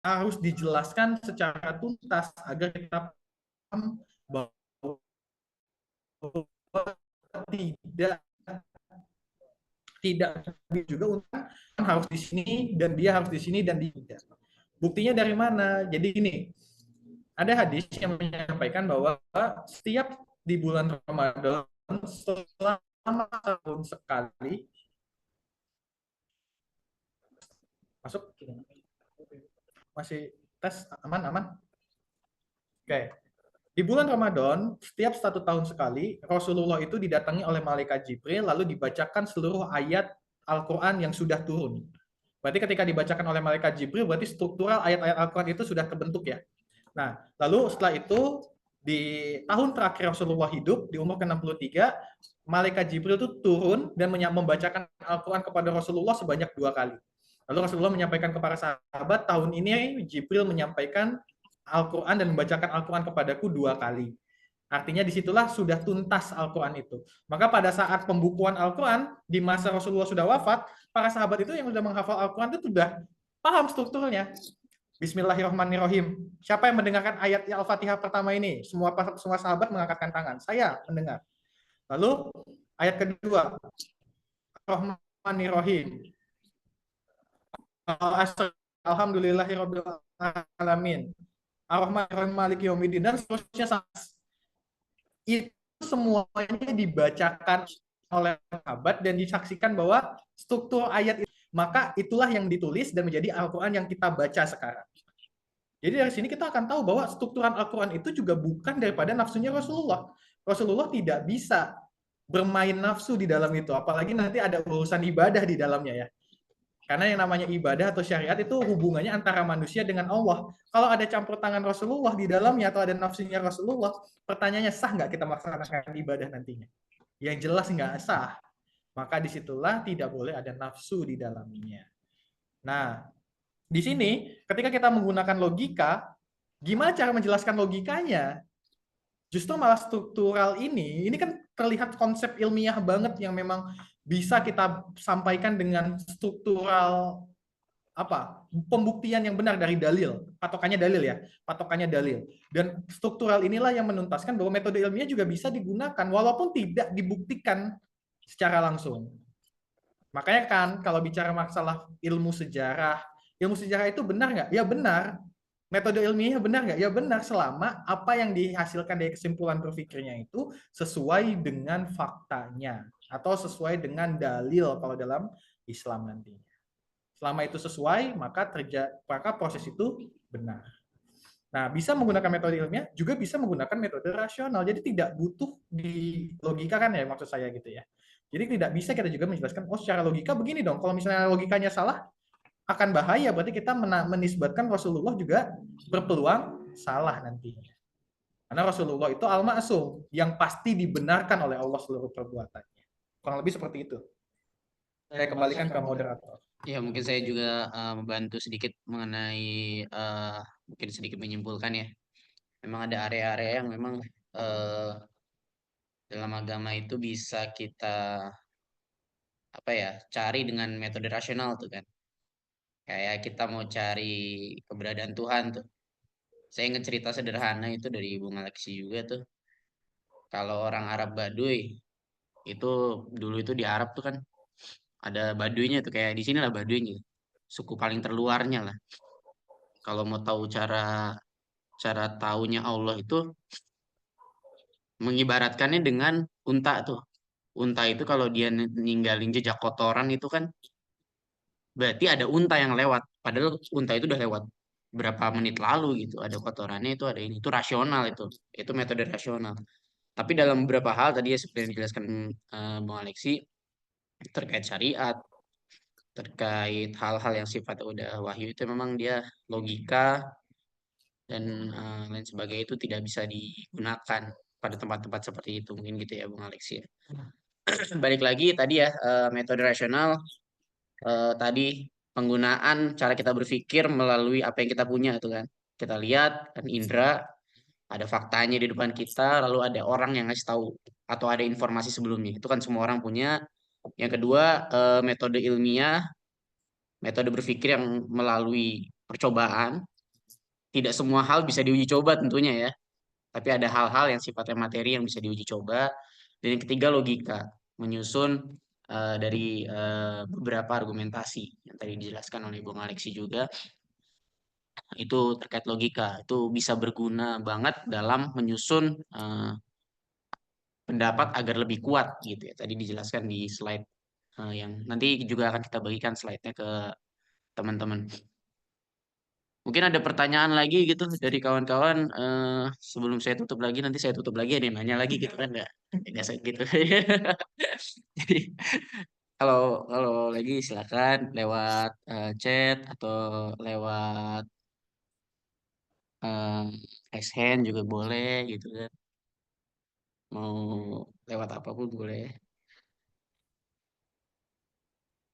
Harus dijelaskan secara tuntas agar kita paham bahwa tidak juga untuk harus di sini dan dia harus di sini dan tidak. Buktinya dari mana? Jadi ini ada hadis yang menyampaikan bahwa setiap di bulan Ramadan selama tahun sekali masuk masih tes aman. Oke. Di bulan Ramadan, setiap 1 tahun sekali, Rasulullah itu didatangi oleh malaikat Jibril, lalu dibacakan seluruh ayat Al-Quran yang sudah turun. Berarti ketika dibacakan oleh malaikat Jibril, berarti struktural ayat-ayat Al-Quran itu sudah terbentuk ya. Nah, lalu setelah itu, di tahun terakhir Rasulullah hidup, di umur ke-63, malaikat Jibril itu turun dan membacakan Al-Quran kepada Rasulullah sebanyak 2 kali. Lalu Rasulullah menyampaikan kepada sahabat, tahun ini Jibril menyampaikan Al-Quran dan membacakan Al-Quran kepadaku 2 kali. Artinya disitulah sudah tuntas Al-Quran itu. Maka pada saat pembukuan Al-Quran, di masa Rasulullah sudah wafat, para sahabat itu yang sudah menghafal Al-Quran itu sudah paham strukturnya. Bismillahirrahmanirrahim. Siapa yang mendengarkan ayat Al-Fatihah pertama ini? Semua sahabat mengangkatkan tangan. Saya mendengar. Lalu ayat kedua, Rahmanirrahim. Alhamdulillahirabbil alamin. Ar-Rahman Maliki Yaumiddin dan seterusnya. Itu semuanya dibacakan oleh sahabat dan disaksikan bahwa struktur ayat itu, maka itulah yang ditulis dan menjadi Al-Quran yang kita baca sekarang. Jadi dari sini kita akan tahu bahwa strukturan Al-Quran itu juga bukan daripada nafsunya Rasulullah. Rasulullah tidak bisa bermain nafsu di dalam itu, apalagi nanti ada urusan ibadah di dalamnya ya. Karena yang namanya ibadah atau syariat itu hubungannya antara manusia dengan Allah. Kalau ada campur tangan Rasulullah di dalamnya atau ada nafsunya Rasulullah, pertanyaannya sah nggak kita melaksanakan ibadah nantinya? Yang jelas nggak sah. Maka disitulah tidak boleh ada nafsu di dalamnya. Nah, di sini ketika kita menggunakan logika, gimana cara menjelaskan logikanya? Justru malah struktural ini kan terlihat konsep ilmiah banget yang memang bisa kita sampaikan dengan struktural pembuktian yang benar dari dalil, patokannya dalil. Dan struktural inilah yang menuntaskan bahwa metode ilmiah juga bisa digunakan walaupun tidak dibuktikan secara langsung. Makanya kan kalau bicara masalah ilmu sejarah itu benar nggak? Ya benar. Metode ilmiahnya benar nggak? Ya benar, selama apa yang dihasilkan dari kesimpulan berpikirnya itu sesuai dengan faktanya atau sesuai dengan dalil kalau dalam Islam nantinya. Selama itu sesuai, maka proses itu benar. Nah, bisa menggunakan metode ilmiah, juga bisa menggunakan metode rasional. Jadi tidak butuh di logika kan ya, maksud saya gitu ya. Jadi tidak bisa kita juga menjelaskan, oh secara logika begini dong. Kalau misalnya logikanya salah, akan bahaya. Berarti kita menisbatkan Rasulullah juga berpeluang salah nantinya. Karena Rasulullah itu al-ma'sum, yang pasti dibenarkan oleh Allah seluruh perbuatannya. Kurang lebih seperti itu. Saya kembalikan ke moderator. Ya, mungkin saya juga membantu sedikit mengenai mungkin sedikit menyimpulkan ya. Memang ada area-area yang memang eh, dalam agama itu bisa kita apa ya cari dengan metode rasional tuh kan. Kayak kita mau cari keberadaan Tuhan tuh. Saya ingat cerita sederhana itu dari Bung Alexi juga tuh. Kalau orang Arab Baduy itu dulu itu di Arab tuh kan ada Baduynya tuh kayak di sini lah Baduynya. Suku paling terluarnya lah. Kalau mau tahu cara cara taunya Allah itu mengibaratkannya dengan unta tuh. Unta itu kalau dia ninggalin jejak kotoran itu kan berarti ada unta yang lewat. Padahal unta itu udah lewat berapa menit lalu gitu. Ada kotorannya itu ada ini. Itu rasional itu. Itu metode rasional. Tapi dalam beberapa hal tadi ya seperti yang dijelaskan Bung Alexi terkait syariat, terkait hal-hal yang sifatnya udah wahyu itu memang dia logika dan lain sebagainya itu tidak bisa digunakan pada tempat-tempat seperti itu mungkin gitu ya Bung Alexi. Balik lagi tadi ya metode rasional tadi penggunaan cara kita berpikir melalui apa yang kita punya itu kan. Kita lihat kan indera ada faktanya di depan kita lalu ada orang yang ngasih tahu atau ada informasi sebelumnya. Itu kan semua orang punya. Yang kedua metode ilmiah, metode berpikir yang melalui percobaan. Tidak semua hal bisa diuji coba tentunya ya. Tapi ada hal-hal yang sifatnya materi yang bisa diuji coba. Dan yang ketiga logika, menyusun dari beberapa argumentasi yang tadi dijelaskan oleh Bung Alexi juga. Itu terkait logika, itu bisa berguna banget dalam menyusun pendapat agar lebih kuat gitu ya. Tadi dijelaskan di slide yang nanti juga akan kita bagikan slide-nya ke teman-teman. Mungkin ada pertanyaan lagi gitu dari kawan-kawan sebelum saya tutup lagi nanti saya tutup lagi ada yang nanya lagi gitu kan nggak biasa gitu. Jadi kalau kalau lagi silakan lewat chat atau lewat raise hand juga boleh gitu kan. Mau lewat apapun boleh.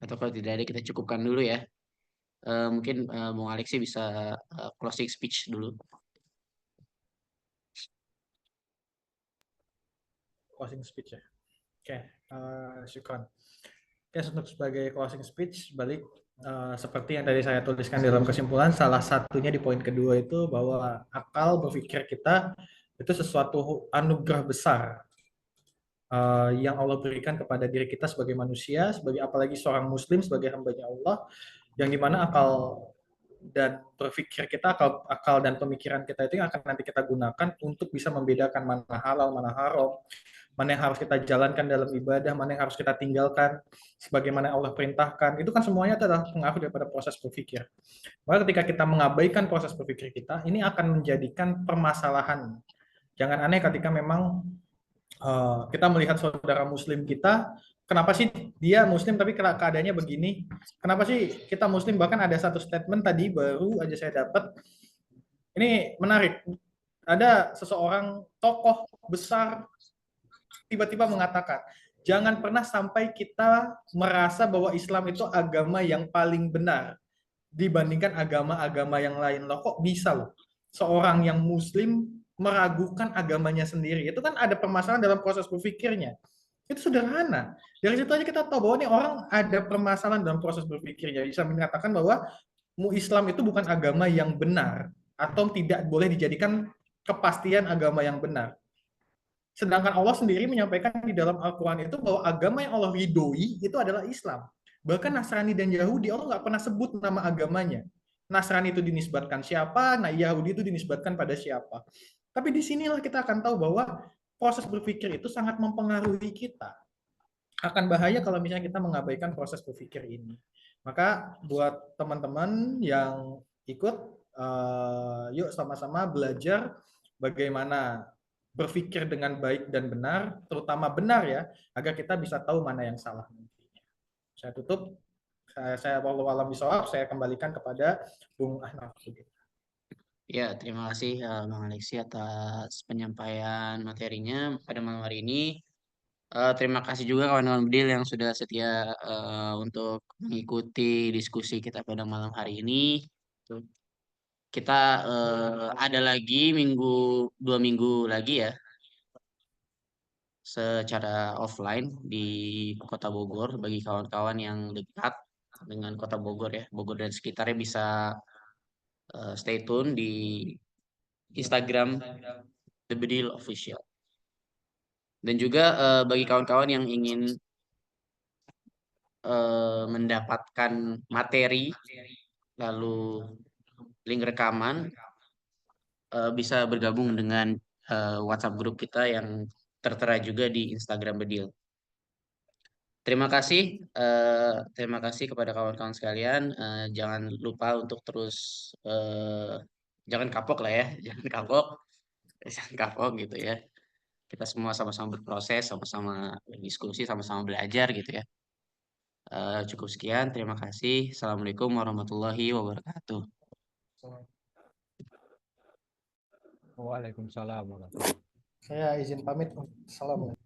Atau kalau tidak ada kita cukupkan dulu ya. Mungkin Bung Alexi bisa closing speech dulu. Closing speech ya. Oke, syukran. Oke, untuk sebagai closing speech, balik seperti yang tadi saya tuliskan dalam kesimpulan, salah satunya di poin kedua itu bahwa akal berpikir kita itu sesuatu anugerah besar yang Allah berikan kepada diri kita sebagai manusia, sebagai apalagi seorang Muslim, sebagai hambanya Allah, yang dimana akal dan berpikir kita, akal dan pemikiran kita itu yang akan nanti kita gunakan untuk bisa membedakan mana halal, mana haram, mana yang harus kita jalankan dalam ibadah, mana yang harus kita tinggalkan, sebagaimana Allah perintahkan. Itu kan semuanya adalah pengaruh daripada proses berpikir. Maka ketika kita mengabaikan proses berpikir kita, ini akan menjadikan permasalahan. Jangan aneh ketika memang kita melihat saudara Muslim kita, kenapa sih dia Muslim tapi keadaannya begini? Kenapa sih kita Muslim? Bahkan ada satu statement tadi baru aja saya dapat. Ini menarik. Ada seseorang tokoh besar tiba-tiba mengatakan, jangan pernah sampai kita merasa bahwa Islam itu agama yang paling benar dibandingkan agama-agama yang lain. Loh kok bisa loh seorang yang Muslim meragukan agamanya sendiri? Itu kan ada permasalahan dalam proses berpikirnya. Itu sederhana. Dari situ aja kita tahu bahwa ini orang ada permasalahan dalam proses berpikirnya. Bisa mengatakan bahwa Islam itu bukan agama yang benar atau tidak boleh dijadikan kepastian agama yang benar. Sedangkan Allah sendiri menyampaikan di dalam Al-Quran itu bahwa agama yang Allah ridhoi itu adalah Islam. Bahkan Nasrani dan Yahudi Allah nggak pernah sebut nama agamanya. Nasrani itu dinisbatkan siapa, nah Yahudi itu dinisbatkan pada siapa. Tapi disinilah kita akan tahu bahwa proses berpikir itu sangat mempengaruhi kita. Akan bahaya kalau misalnya kita mengabaikan proses berpikir ini. Maka buat teman-teman yang ikut, yuk sama-sama belajar bagaimana berpikir dengan baik dan benar, terutama benar ya, agar kita bisa tahu mana yang salah nantinya. Saya tutup, saya wallahu a'lam bishawab, saya kembalikan kepada Bung Ahnaf. Ya, terima kasih Bang Alexi atas penyampaian materinya pada malam hari ini. Terima kasih juga kawan-kawan Bedil yang sudah setia untuk mengikuti diskusi kita pada malam hari ini. Tuh. Kita ada lagi 2 minggu lagi ya secara offline di Kota Bogor bagi kawan-kawan yang dekat dengan Kota Bogor ya, Bogor dan sekitarnya bisa stay tune di Instagram The Bedil Official. Dan juga bagi kawan-kawan yang ingin mendapatkan materi lalu link rekaman bisa bergabung dengan WhatsApp grup kita yang tertera juga di Instagram Bedil. Terima kasih kepada kawan-kawan sekalian. Jangan lupa untuk terus jangan kapok lah ya, jangan kapok, jangan kapok gitu ya. Kita semua sama-sama berproses, sama-sama diskusi, sama-sama belajar gitu ya. Cukup sekian, terima kasih. Assalamualaikum warahmatullahi wabarakatuh. Waalaikumsalam warahmatullahi wabarakatuh. Saya izin pamit. Assalamualaikum.